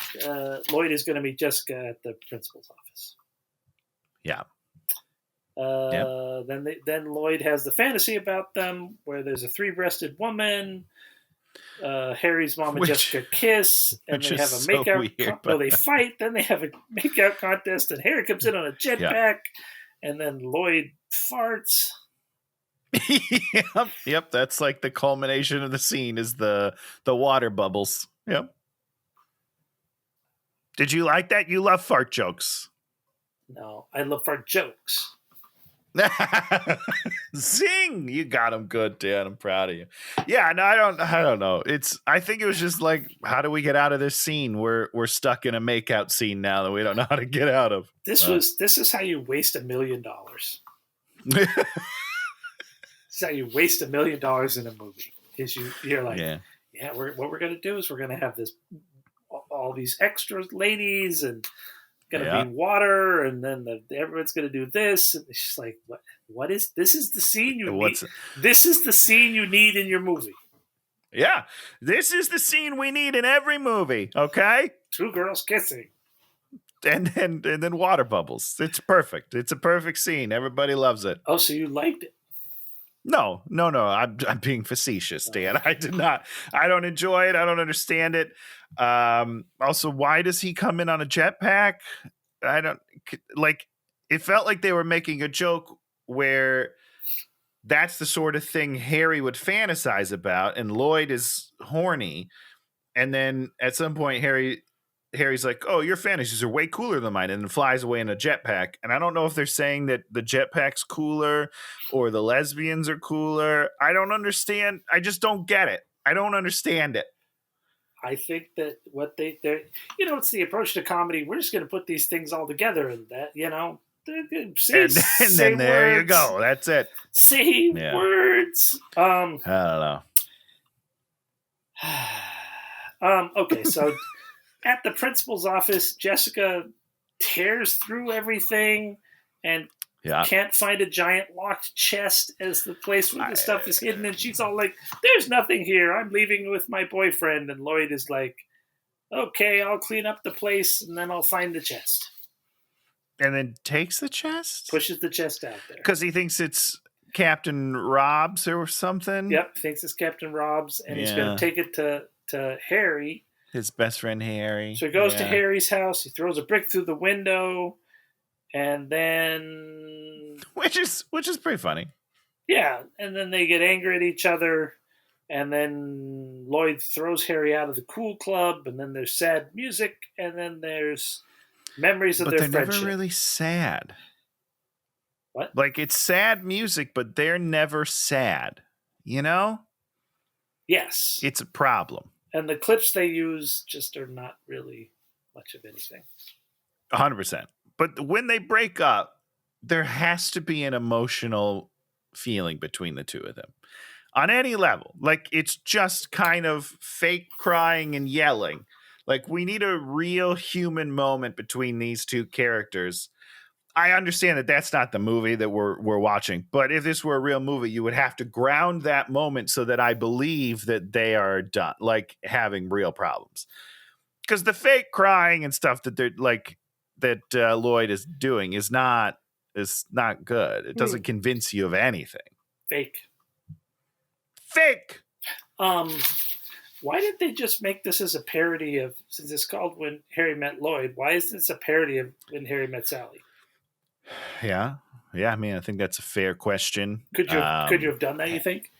Lloyd is going to meet Jessica at the principal's office. Yeah. Then Lloyd has the fantasy about them where there's a 3-breasted woman. Harry's mom and Jessica kiss, and they have a makeout. They fight. Then they have a makeout contest, and Harry comes in on a jetpack, and then Lloyd farts. Yep. That's like the culmination of the scene is the water bubbles. Yep. Did you like that? You love fart jokes. No, I love fart jokes. Zing! You got him good, Dan. I'm proud of you. Yeah, no, I don't know. I think it was just like, how do we get out of this scene? We're stuck in a makeout scene now that we don't know how to get out of. This is how you waste $1 million. This is how you waste $1 million in a movie. Is you're like, what we're gonna do is we're gonna have all these extra ladies and gonna be water, and then everyone's gonna do this, and it's just like, what is this? Is the scene you need? This is the scene you need in your movie. Yeah, this is the scene we need in every movie. Okay, 2 girls kissing, and then water bubbles. It's perfect. It's a perfect scene. Everybody loves it. Oh, so you liked it? No. I'm being facetious, Dan. I did not. I don't enjoy it. I don't understand it. Also, why does he come in on a jetpack? I don't like. It felt like they were making a joke where that's the sort of thing Harry would fantasize about, and Lloyd is horny. And then at some point, Harry's like, "Oh, your fantasies are way cooler than mine," and then flies away in a jetpack. And I don't know if they're saying that the jetpack's cooler or the lesbians are cooler. I don't understand. I just don't get it. I don't understand it. I think that what they're, it's the approach to comedy. We're just going to put these things all together, and that, and then there words. You go. That's it. Say words. I don't know. Okay, so at the principal's office, Jessica tears through everything and can't find a giant locked chest as the place where the stuff is hidden. And she's all like, "There's nothing here. I'm leaving with my boyfriend." And Lloyd is like, "Okay, I'll clean up the place and then I'll find the chest." And then takes the chest? Pushes the chest out there. Because he thinks it's Captain Rob's or something? Yep, thinks it's Captain Rob's. And he's going to take it to Harry. His best friend Harry. So he goes to Harry's house. He throws a brick through the window. And then, which is pretty funny. Yeah, and then they get angry at each other, and then Lloyd throws Harry out of the cool club, and then there's sad music, and then there's memories of But their they're friendship. never really sad. What? Like, it's sad music, but they're never sad. You know? Yes. It's a problem. And the clips they use just are not really much of anything. 100%. But when they break up, there has to be an emotional feeling between the two of them on any level. Like, it's just kind of fake crying and yelling. Like, we need a real human moment between these two characters. I understand that that's not the movie that we're watching, but if this were a real movie, you would have to ground that moment so that I believe that they are done, like having real problems. Because the fake crying and stuff that they're like that Lloyd is doing is not good. It doesn't convince you of anything. Fake. Fake. Why did they just make this as a parody of, since it's called When Harry Met Lloyd, why is this a parody of When Harry Met Sally? Yeah. I mean, I think that's a fair question. Could you have done that, you think?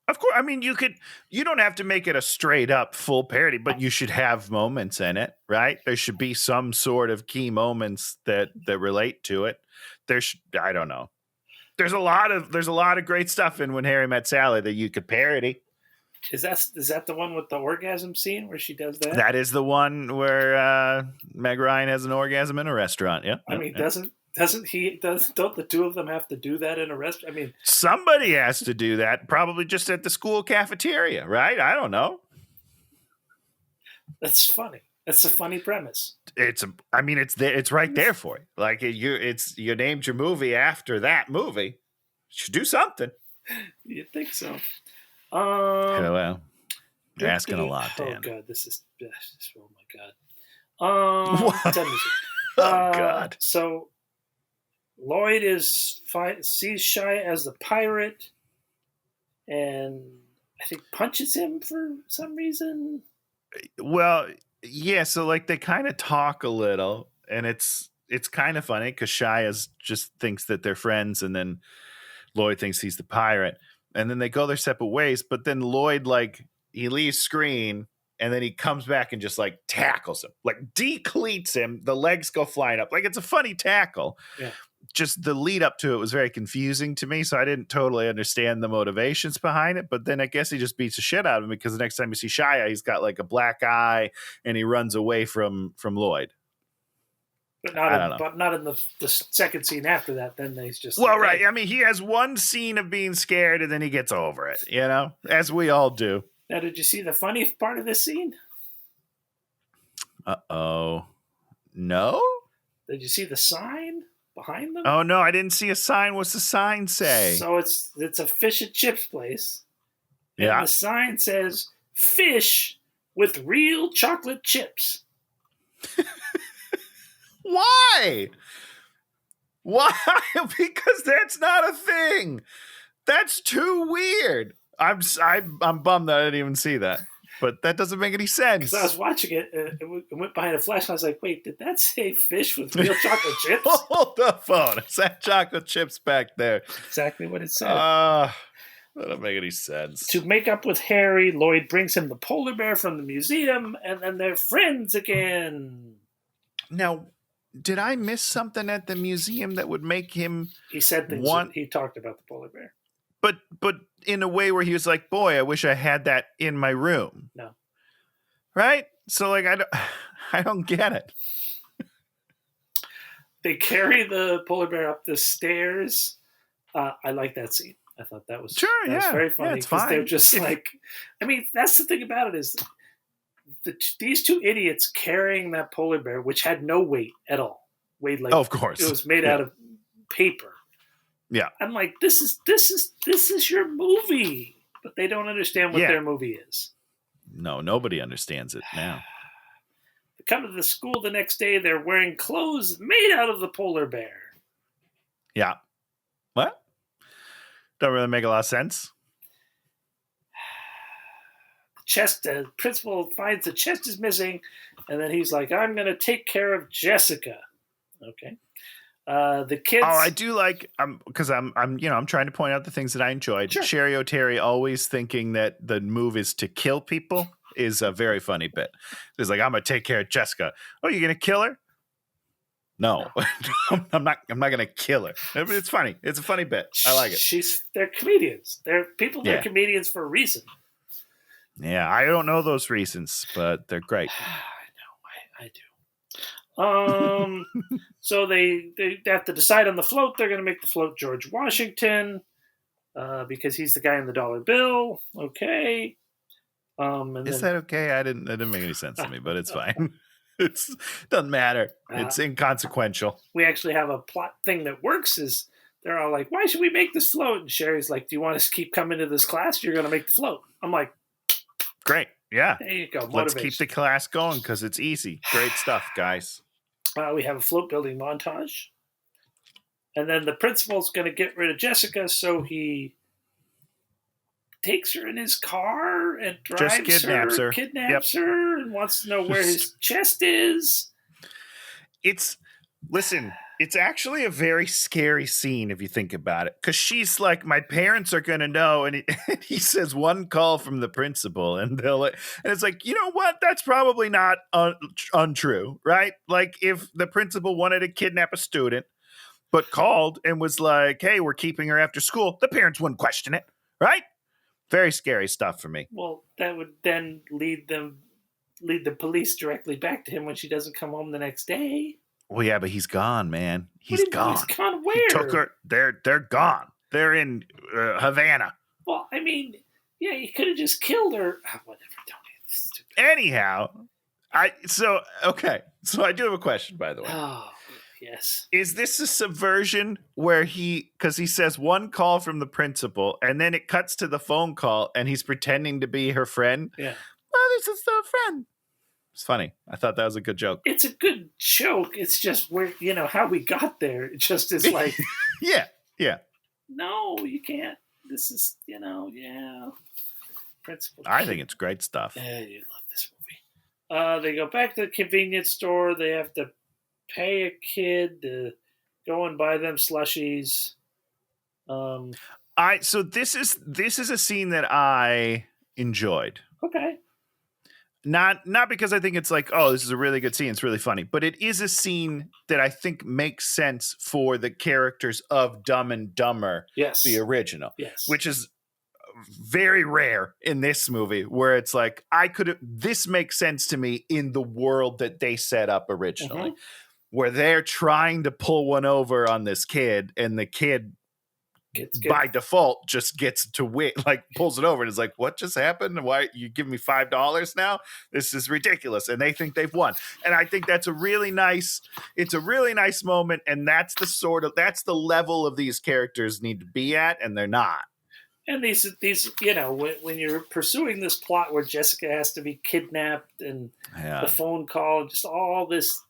Of course. I mean, you don't have to make it a straight up full parody, but you should have moments in it, right? There should be some sort of key moments that relate to it. I don't know. There's a lot of great stuff in When Harry Met Sally that you could parody. Is that the one with the orgasm scene where she does that? That is the one where Meg Ryan has an orgasm in a restaurant. Yeah. I mean, don't the two of them have to do that in a restaurant? I mean, somebody has to do that, probably just at the school cafeteria, right? I don't know. That's funny. That's a funny premise. It's right there for you. Like you named your movie after that movie. You should do something. You think so? Well, you're asking a lot, Dan. Oh God, oh my God. Oh God. So Lloyd sees Shia as the pirate, and I think punches him for some reason. Well, yeah. So like they kind of talk a little, and it's kind of funny because Shia just thinks that they're friends, and then Lloyd thinks he's the pirate. And then they go their separate ways, but then Lloyd, like, he leaves screen, and then he comes back and just, like, tackles him. Like, decleats him. The legs go flying up. Like, it's a funny tackle. Yeah. Just the lead up to it was very confusing to me, so I didn't totally understand the motivations behind it. But then I guess he just beats the shit out of him because the next time you see Shia, he's got, like, a black eye, and he runs away from Lloyd. But not in the second scene after that. Then he's just right. I mean, he has one scene of being scared, and then he gets over it. You know, as we all do. Now, did you see the funny part of this scene? No. Did you see the sign behind them? Oh no, I didn't see a sign. What's the sign say? So it's a fish and chips place. And yeah. The sign says "fish with real chocolate chips." Why? Because that's not a thing. That's too weird. I'm bummed that I didn't even see that. But that doesn't make any sense. Because I was watching it, it went behind a flash, and I was like, wait, did that say fish with real chocolate chips? Hold the phone. It's that chocolate chips back there. Exactly what it said. That doesn't make any sense. To make up with Harry, Lloyd brings him the polar bear from the museum, and then they're friends again. Now, did I miss something at the museum that would make him... He said things. He talked about the polar bear. But in a way where he was like, boy, I wish I had that in my room. No. Right? So, like, I don't get it. They carry the polar bear up the stairs. I like that scene. I thought that was was very funny. It's fine. They're just like... I mean, that's the thing about it is... these two idiots carrying that polar bear, which had no weight at all, weighed like of course it was made out of paper. Yeah, I'm like, this is your movie, but they don't understand what their movie is. No, nobody understands it now. They come to the school the next day. They're wearing clothes made out of the polar bear. Yeah, what? Don't really make a lot of sense. Principal finds the chest is missing, and then he's like, I'm going to take care of Jessica. Okay. The kids. Oh, I do like because I'm trying to point out the things that I enjoyed. Sure. Sherry O'Terry always thinking that the move is to kill people is a very funny bit. It's like, I'm gonna take care of Jessica. Oh, you're gonna kill her? No, I'm not gonna kill her. It's funny. It's a funny bit. I like it. They're comedians. They're comedians for a reason. Yeah, I don't know those reasons, but they're great. I do. So they have to decide on the float. They're going to make the float George Washington because he's the guy in the dollar bill. Okay. Is that okay? That didn't make any sense to me, but it's fine. It doesn't matter. It's inconsequential. We actually have a plot thing that works. Is they're all like, "Why should we make this float?" And Sherry's like, "Do you want us to keep coming to this class? You're going to make the float." I'm like, great. Yeah. There you go. Let's keep the class going because it's easy. Great stuff, guys. We have a float building montage. And then the principal's going to get rid of Jessica, so he takes her in his car and kidnaps her, and wants to know where his chest is. It's actually a very scary scene if you think about it, because she's like, my parents are gonna know, and he says one call from the principal, and it's like, you know what? That's probably not untrue, right? Like if the principal wanted to kidnap a student, but called and was like, hey, we're keeping her after school, the parents wouldn't question it, right? Very scary stuff for me. Well, that would then lead the police directly back to him when she doesn't come home the next day. Well, yeah, but he's gone, man. He's gone. He's gone where? He took her. They're gone. They're in Havana. Well, I mean, yeah, he could have just killed her. Oh, whatever. Anyhow, so I do have a question, by the way. Oh, yes. Is this a subversion where because he says one call from the principal, and then it cuts to the phone call, and he's pretending to be her friend? Yeah. Oh, this is the friend. It's funny. I thought that was a good joke. It's a good joke. It's just where, how we got there. It just is like... Yeah. No, you can't. This is, yeah. Principal. I think it's great stuff. Yeah, you love this movie. They go back to the convenience store. They have to pay a kid to go and buy them slushies. So this is a scene that I enjoyed. Okay. Not because I think it's like, oh, this is a really good scene, it's really funny, but it is a scene that I think makes sense for the characters of Dumb and Dumber, yes, the original, yes, which is very rare in this movie, where it's like, this makes sense to me in the world that they set up originally, where they're trying to pull one over on this kid, and the kid by default just gets to win, like pulls it over and is like, what just happened? Why you give me $5 now? This is ridiculous. And they think they've won. And I think it's a really nice moment. And that's the level of these characters need to be at, and they're not. And these, when you're pursuing this plot where Jessica has to be kidnapped and the phone call, just all this,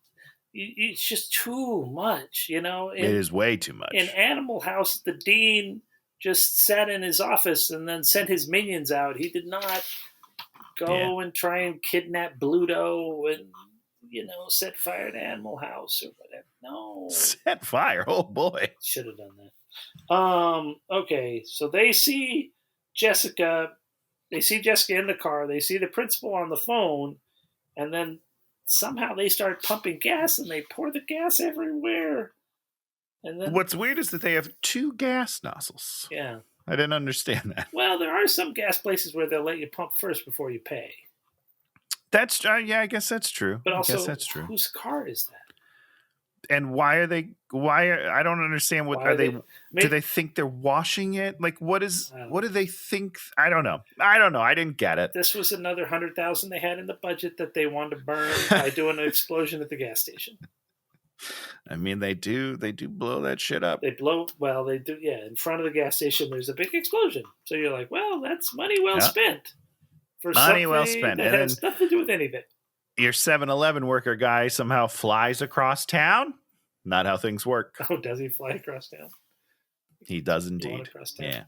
it's just too much, it is way too much. In Animal House, the dean just sat in his office and then sent his minions out. He did not go and try and kidnap Bluto and, set fire to Animal House or whatever. No. Set fire? Oh, boy. Should have done that. Okay, so they see Jessica. They see Jessica in the car. They see the principal on the phone. And then somehow they start pumping gas, and they pour the gas everywhere. And then what's weird is that they have 2 gas nozzles. Yeah. I didn't understand that. Well, there are some gas places where they'll let you pump first before you pay. That's I guess that's true. But also, I guess that's true. Whose car is that? And I don't understand do they think they're washing it? Like, what do they think? I don't know. I didn't get it. This was another $100,000 they had in the budget that they wanted to burn by doing an explosion at the gas station. I mean, they do blow that shit up. They do. Yeah. In front of the gas station, there's a big explosion. So you're like, well, that's money well spent. For money well spent. That has nothing to do with anything. Your 7-Eleven worker guy somehow flies across town. Not how things work. Oh, does he fly across town? He does indeed. Yeah.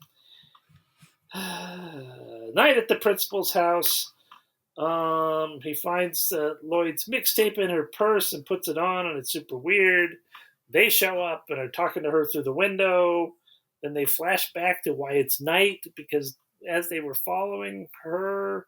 Night at the principal's house. He finds Lloyd's mixtape in her purse and puts it on, and it's super weird. they show up and are talking to her through the window. Then they flash back to why it's night, because as they were following her,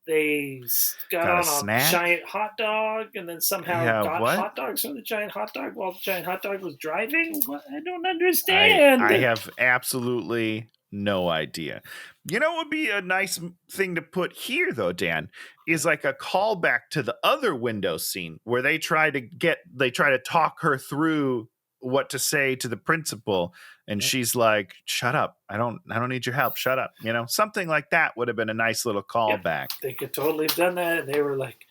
they got Got a on a snack? giant hot dog and then somehow Yeah, got what? hot dogs from the giant hot dog while the giant hot dog was driving. What? I don't I understand. have absolutely no idea. You know what would be a nice thing to put here, though, Dan, is like a callback to the other window scene where they try to talk her through what to say to the principal, and she's like, "Shut up! I don't need your help. Shut up!" You know, something like that would have been a nice little callback. They could totally have done that, and they were like,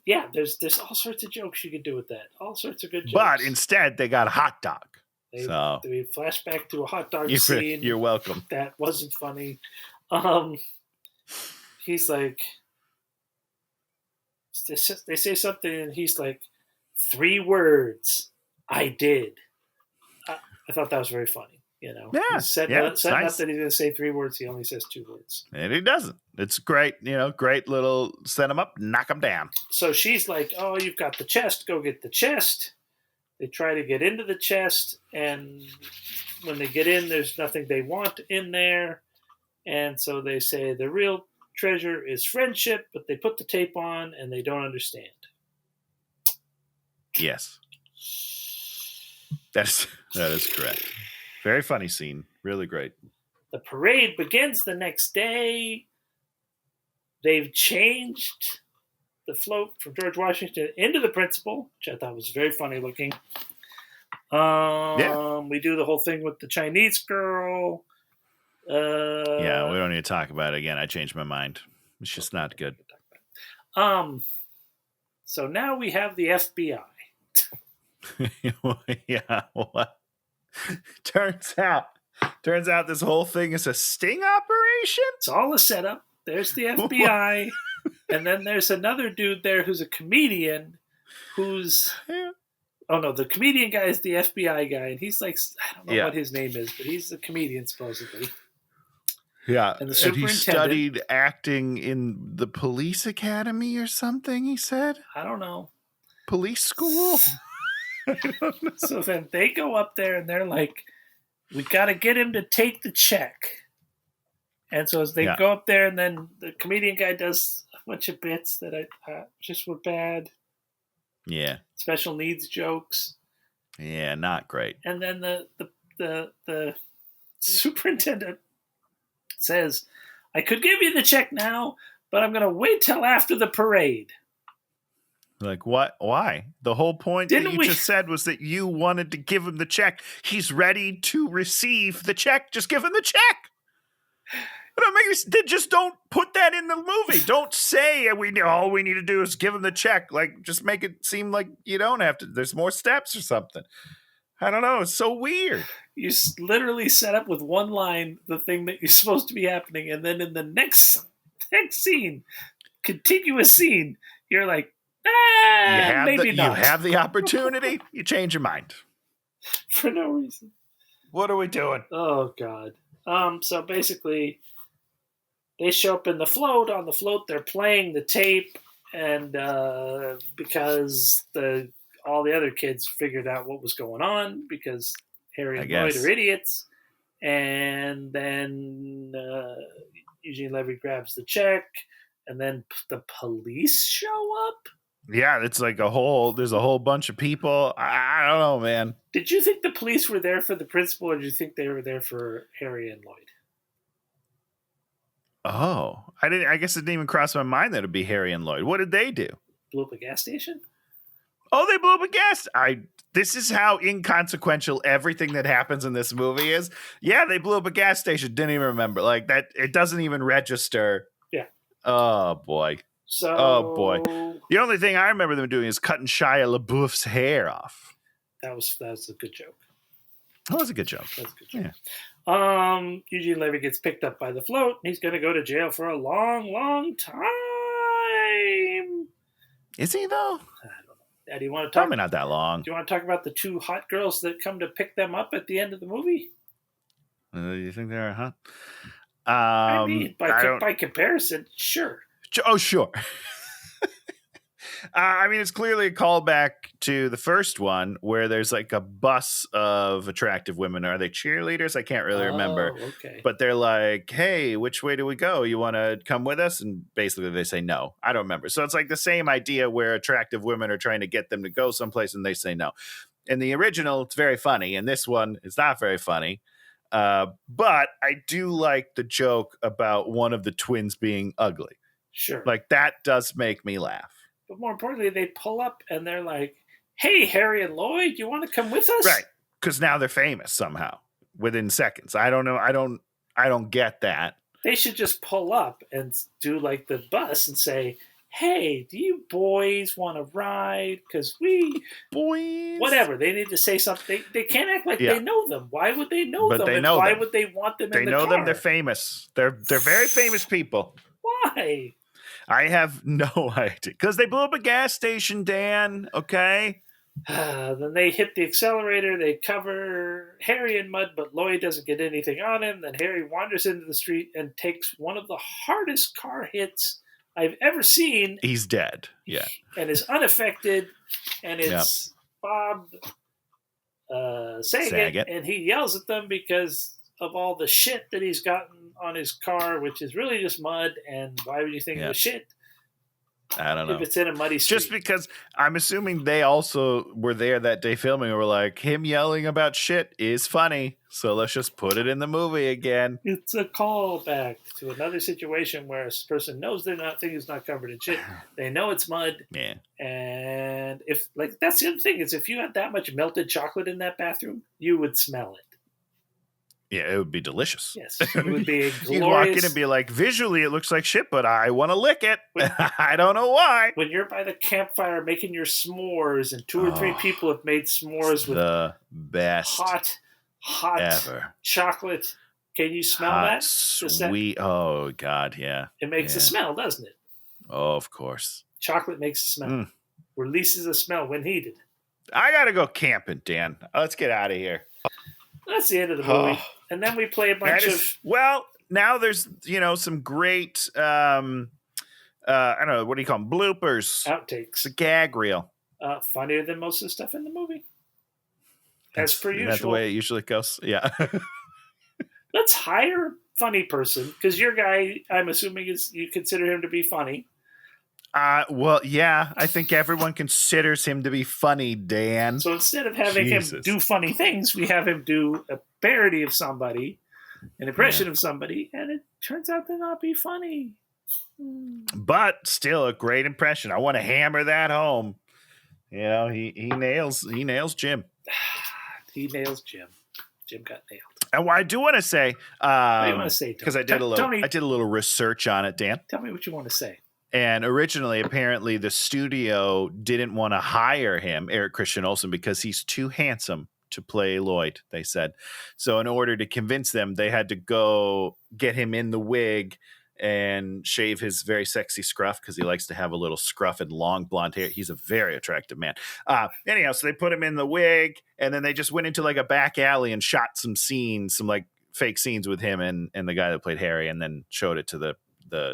"Yeah, there's all sorts of jokes you could do with that. All sorts of good jokes." But instead, they got a hot dog. They flash back to a hot dog You're scene. welcome. That wasn't funny. He's like, they say something, and he's like, 3 words. I did. I thought that was very funny. You know, Yeah, he's setting up that he's going to say 3 words. He only says 2 words, and he doesn't. It's great. You know, great little set him up, knock him down. So she's like, "Oh, you've got the chest. Go get the chest." They try to get into the chest, and when they get in, there's nothing they want in there. And so they say the real treasure is friendship, but they put the tape on and they don't understand. Yes. That is correct. Very funny scene. Really great. The parade begins the next day. They've changed the float from George Washington into the principal, which I thought was very funny looking. We do the whole thing with the Chinese girl. Yeah, we don't need to talk about it again. I changed my mind. It's just not good. So now we have the FBI. Yeah. What? Turns out this whole thing is a sting operation. It's all a setup. There's the FBI, and then there's another dude there who's a comedian. Oh no, the comedian guy is the FBI guy, and he's like, I don't know what his name is, but he's a comedian supposedly. Yeah, and the he studied acting in the police academy or something. He said, I don't know, police school. So then they go up there and they're like, we got to get him to take the check. And so as they go up there, and then the comedian guy does a bunch of bits that I just were bad. Yeah. Special needs jokes. Yeah, not great. And then the superintendent says, I could give you the check now, but I'm going to wait till after the parade. Like, what? Why? The whole point that you just said was that you wanted to give him the check. He's ready to receive the check. Just give him the check. Just don't put that in the movie. Don't say all we need to do is give him the check. Like, just make it seem like you don't have to. There's more steps or something. I don't know. It's so weird. You literally set up with one line the thing that you're supposed to be happening, and then in the next scene, contiguous scene, you're like, maybe not. You have the opportunity. You change your mind for no reason. What are we doing? Oh God. So basically, they show up in the float. On the float, they're playing the tape, and because all the other kids figured out what was going on because Harry and Lloyd are idiots, and then Eugene Levy grabs the check, and then the police show up. Yeah, it's like there's a whole bunch of people. I don't know, man. Did you think the police were there for the principal, or did you think they were there for Harry and Lloyd? Oh, I guess it didn't even cross my mind that it'd be Harry and Lloyd. What did they do? Blew up a gas station? Oh, they blew up a gas. This is how inconsequential everything that happens in this movie is. Yeah, they blew up a gas station. Didn't even remember. Like that. It doesn't even register. Yeah. Oh boy. Oh boy. The only thing I remember them doing is cutting Shia LaBeouf's hair off. That was a good joke. That was a good joke. That's a good joke. Yeah. Eugene Levy gets picked up by the float, and he's going to go to jail for a long, long time. Is he though? I don't know. Now, do you want to talk? Probably not that long. Do you want to talk about the 2 hot girls that come to pick them up at the end of the movie? You think they're hot? I mean, by comparison, sure. Oh, sure. I mean, it's clearly a callback to the first one where there's like a bus of attractive women. Are they cheerleaders? I can't really remember. Okay. But they're like, hey, which way do we go? You want to come with us? And basically they say no. I don't remember. So it's like the same idea where attractive women are trying to get them to go someplace and they say no. In the original, it's very funny. In this one, it's not very funny. But I do like the joke about one of the twins being ugly. Sure. Like, that does make me laugh. But more importantly, they pull up and they're like, hey, Harry and Lloyd, you want to come with us? Right. Because now they're famous somehow within seconds. I don't know. I don't get that. They should just pull up and do like the bus and say, hey, do you boys want to ride? Because boys. Whatever. They need to say something. They can't act like they know them. Why would they know but them? They and know why them. would they want them they in the know car? them. They're famous. They're very famous people. Why? I have no idea. Because they blew up a gas station, Dan. Okay. Then they hit the accelerator. They cover Harry in mud, but Lloyd doesn't get anything on him. Then Harry wanders into the street and takes one of the hardest car hits I've ever seen. He's dead. Yeah. And is unaffected. And it's Bob Saget. And he yells at them because of all the shit that he's gotten on his car, which is really just mud. And why would you think it was shit? I don't know. If it's in a muddy street. Just because I'm assuming they also were there that day filming and were like, him yelling about shit is funny. So let's just put it in the movie again. It's a callback to another situation where a person knows they're not thing is not covered in shit. They know it's mud. Yeah. And if like that's the other thing is if you had that much melted chocolate in that bathroom, you would smell it. Yeah, it would be delicious. Yes, it would be a glorious. You'd walk in and be like, visually, it looks like shit, but I want to lick it. I don't know why. When you're by the campfire making your s'mores, and 2 or 3 people have made s'mores with the best hot ever chocolate. Can you smell that? Sweet. Oh God, yeah. It makes a smell, doesn't it? Oh, of course. Chocolate makes a smell. Releases a smell when heated. I gotta go camping, Dan. Let's get out of here. That's the end of the movie. And then we play a bunch of... Well, now there's, some great, I don't know, what do you call them? Bloopers. Outtakes. The gag reel. Funnier than most of the stuff in the movie. As per usual. That's the way it usually goes. Yeah. Let's hire a funny person, because your guy, I'm assuming, you consider him to be funny. Well, yeah, I think everyone considers him to be funny, Dan. So instead of having him do funny things, we have him do a parody of somebody, an impression of somebody, and it turns out to not be funny. But still a great impression. I want to hammer that home. He nails Jim. He nails Jim. Jim got nailed. And what I do want to say, what do you want to say, Tony? Because I did a little research on it, Dan. Tell me what you want to say. And originally, apparently, the studio didn't want to hire him, Eric Christian Olsen, because he's too handsome to play Lloyd, they said. So in order to convince them, they had to go get him in the wig and shave his very sexy scruff, because he likes to have a little scruff and long blonde hair. He's a very attractive man. Anyhow, so they put him in the wig, and then they just went into like a back alley and shot some scenes, some like fake scenes with him and the guy that played Harry, and then showed it to the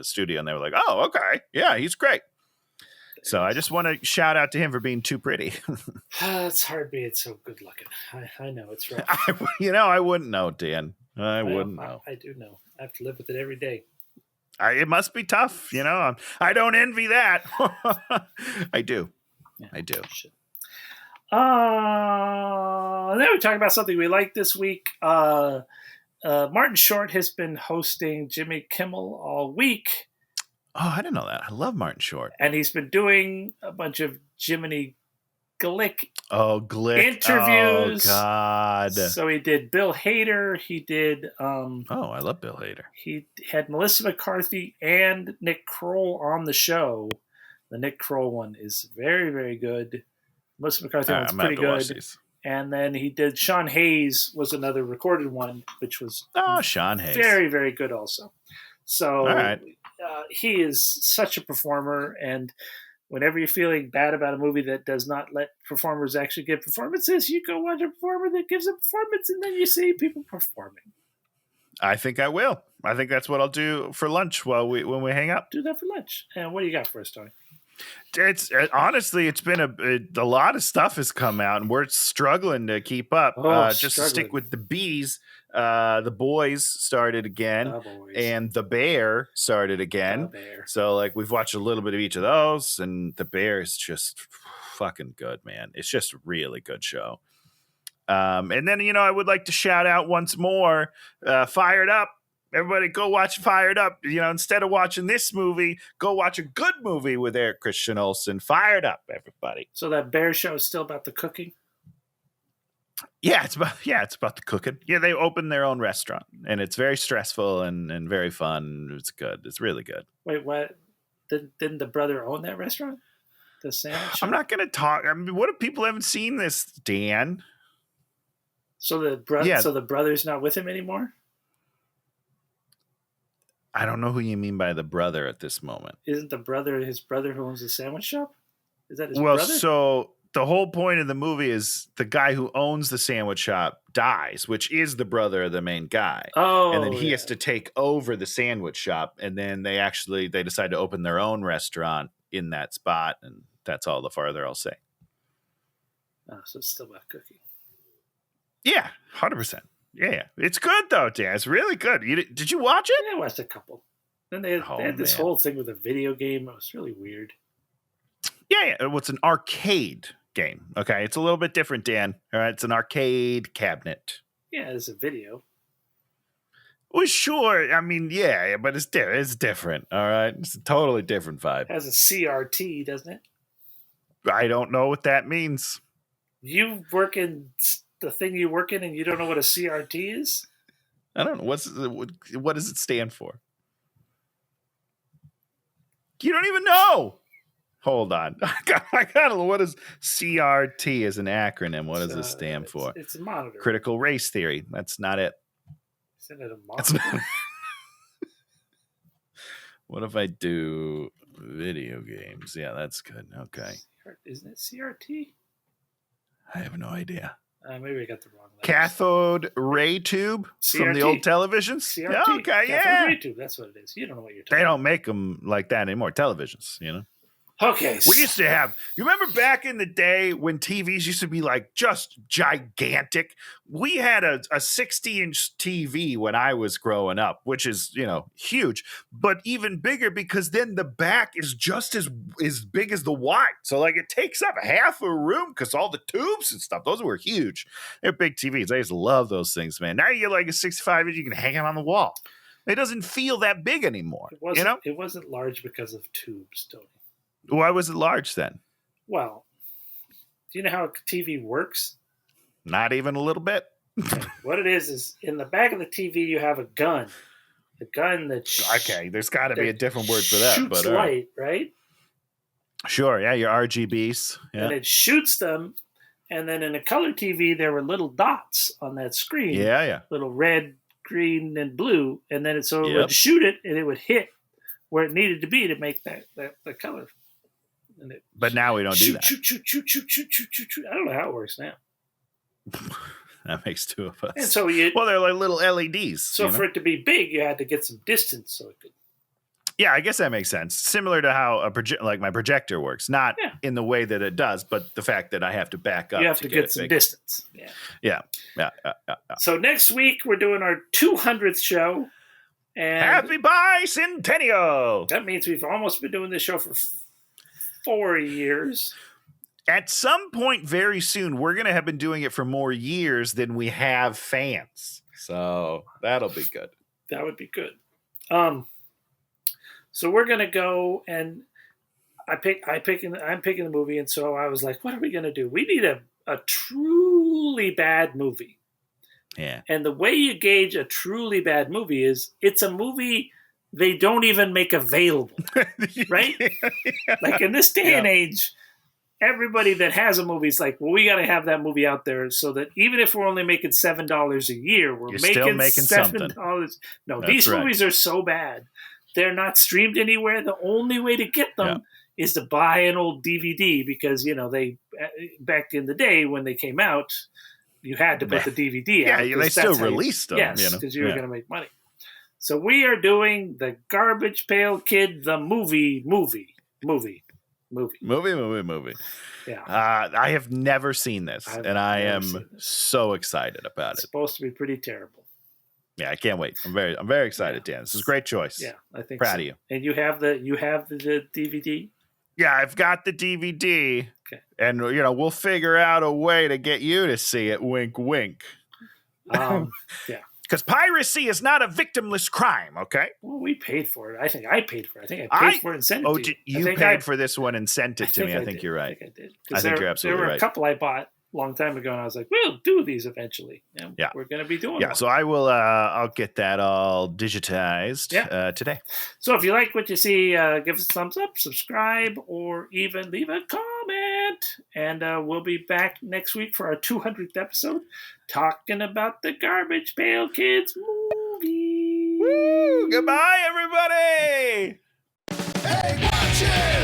studio, and they were like, oh, okay, yeah, he's great. So I just want to shout out to him for being too pretty. It's hard being so good looking. I know it's rough. I wouldn't know, Dan. I wouldn't know. I do know. I have to live with it every day. It must be tough, I don't envy that. I do. Yeah, I do. Then we talk about something we like this week. Martin Short has been hosting Jimmy Kimmel all week. Oh, I didn't know that. I love Martin Short. And he's been doing a bunch of Jiminy Glick Oh, interviews. God. So he did Bill Hader. He did... I love Bill Hader. He had Melissa McCarthy and Nick Kroll on the show. The Nick Kroll one is very, very good. Melissa McCarthy one's pretty good. And then he did Sean Hayes was another recorded one, which was Sean Hayes. very, very good also. So all right. He is such a performer, and whenever you're feeling bad about a movie that does not let performers actually give performances, you go watch a performer that gives a performance, and then you see people performing. I think I will. I think that's what I'll do for lunch when we hang out. Do that for lunch. And what do you got for us, Tony? It's honestly, it's been a lot of stuff has come out, and we're struggling to keep up. Just to stick with the bees, the boys started again, and the bear started again. So like we've watched a little bit of each of those, and the bear is just fucking good, man. It's just a really good show. And then I would like to shout out once more, Fired Up. Everybody go watch Fired Up. Instead of watching this movie, go watch a good movie with Eric Christian Olsen. Fired Up, everybody. So that bear show is still about the cooking? Yeah, it's about the cooking. Yeah, they opened their own restaurant, and it's very stressful and very fun. It's good. It's really good. Wait, what? Didn't the brother own that restaurant? The sandwich shop? I'm not going to talk. I mean, what if people haven't seen this, Dan? So the brother's not with him anymore? I don't know who you mean by the brother at this moment. Isn't the brother his brother who owns the sandwich shop? Is that his brother? Well, so the whole point of the movie is the guy who owns the sandwich shop dies, which is the brother of the main guy. Oh, and then he has to take over the sandwich shop, and then they decide to open their own restaurant in that spot, and that's all the farther I'll say. Oh, so it's still about cooking. Yeah, 100%. Yeah, it's good though, Dan. It's really good. Did you watch it? Yeah, I watched a couple. Then they had this whole thing with a video game. It was really weird. Yeah. Well, it's an arcade game. Okay, it's a little bit different, Dan. All right, it's an arcade cabinet. Yeah, it's a video. Well, sure. I mean, yeah, but it's different. All right, it's a totally different vibe. It has a CRT, doesn't it? I don't know what that means. You work in the thing you work in, and you don't know what a CRT is? I don't know. What does it stand for? You don't even know. Hold on. I got what is CRT as an acronym? What does this stand for? It's a monitor. Critical race theory. That's not it. Isn't it a monitor? What if I do video games? Yeah, that's good. Okay. Isn't it CRT? I have no idea. Maybe I got the wrong letters. Cathode ray tube CRT. From the old televisions? CRT. Yeah, okay, Cathode yeah. ray tube. That's what it is. You don't know what you're talking They about. don't make them like that anymore. Televisions, Okay. We used to have, you remember back in the day when TVs used to be like just gigantic? We had a 60-inch TV when I was growing up, which is, huge, but even bigger because then the back is just as big as the wide. So like it takes up half a room because all the tubes and stuff, those were huge. They're big TVs. I used to love those things, man. Now you get like a 65-inch, you can hang it on the wall. It doesn't feel that big anymore. It wasn't large because of tubes, Tony. Why was it large then? Well, do you know how a TV works? Not even a little bit. What it is in the back of the TV you have a gun. A gun that okay, there's got to be a different word for that. Shoots light, right? Sure, yeah, your RGBs. Yeah. And it shoots them, and then in a color TV there were little dots on that screen. Yeah. Little red, green, and blue, and then it would shoot it, and it would hit where it needed to be to make the color. But now we don't do that. Shoot. I don't know how it works now. That makes two of us. And so they're like little LEDs. So for it to be big, you had to get some distance so it could. Yeah, I guess that makes sense. Similar to how like my projector works, not in the way that it does, but the fact that I have to back up. You have to get some distance. Yeah. So next week we're doing our 200th show. And happy bicentennial! That means we've almost been doing this show for 4 years. At some point very soon, we're going to have been doing it for more years than we have fans. So that'll be good. That would be good. So we're going to go and I'm picking the movie. And so I was like, what are we going to do? We need a truly bad movie. Yeah. And the way you gauge a truly bad movie is it's a movie they don't even make available, right? Yeah. Like in this day and age, everybody that has a movie is like, well, we got to have that movie out there so that even if we're only making $7 a year, we're still making $7. something. No, these movies are so bad. They're not streamed anywhere. The only way to get them is to buy an old DVD because, they back in the day when they came out, you had to put the DVD out. Yeah, they still released them. Yes, because you were going to make money. So we are doing the Garbage Pail Kid, the movie. movie. Movie. Yeah. I have never seen this, and I am so excited about It's it. supposed to be pretty terrible. Yeah, I can't wait. I'm very excited, Dan. This is a great choice. Yeah, I think Proud so. of you. And you have the DVD? Yeah, I've got the DVD. Okay. And we'll figure out a way to get you to see it. Wink, wink. Yeah. Because piracy is not a victimless crime, okay? Well, we paid for it. I think I paid for it. I think I paid for it and sent it to you. You paid for this one and sent it to me. I think you're right. I think I did. I think you're absolutely right. There were a couple I bought a long time ago, and I was like, we'll do these eventually. And we're going to be doing one. So I will I'll get that all digitized today. So if you like what you see, give us a thumbs up, subscribe, or even leave a comment. And we'll be back next week for our 200th episode talking about the Garbage Pail Kids movie. Woo! Goodbye, everybody! Hey, watch it!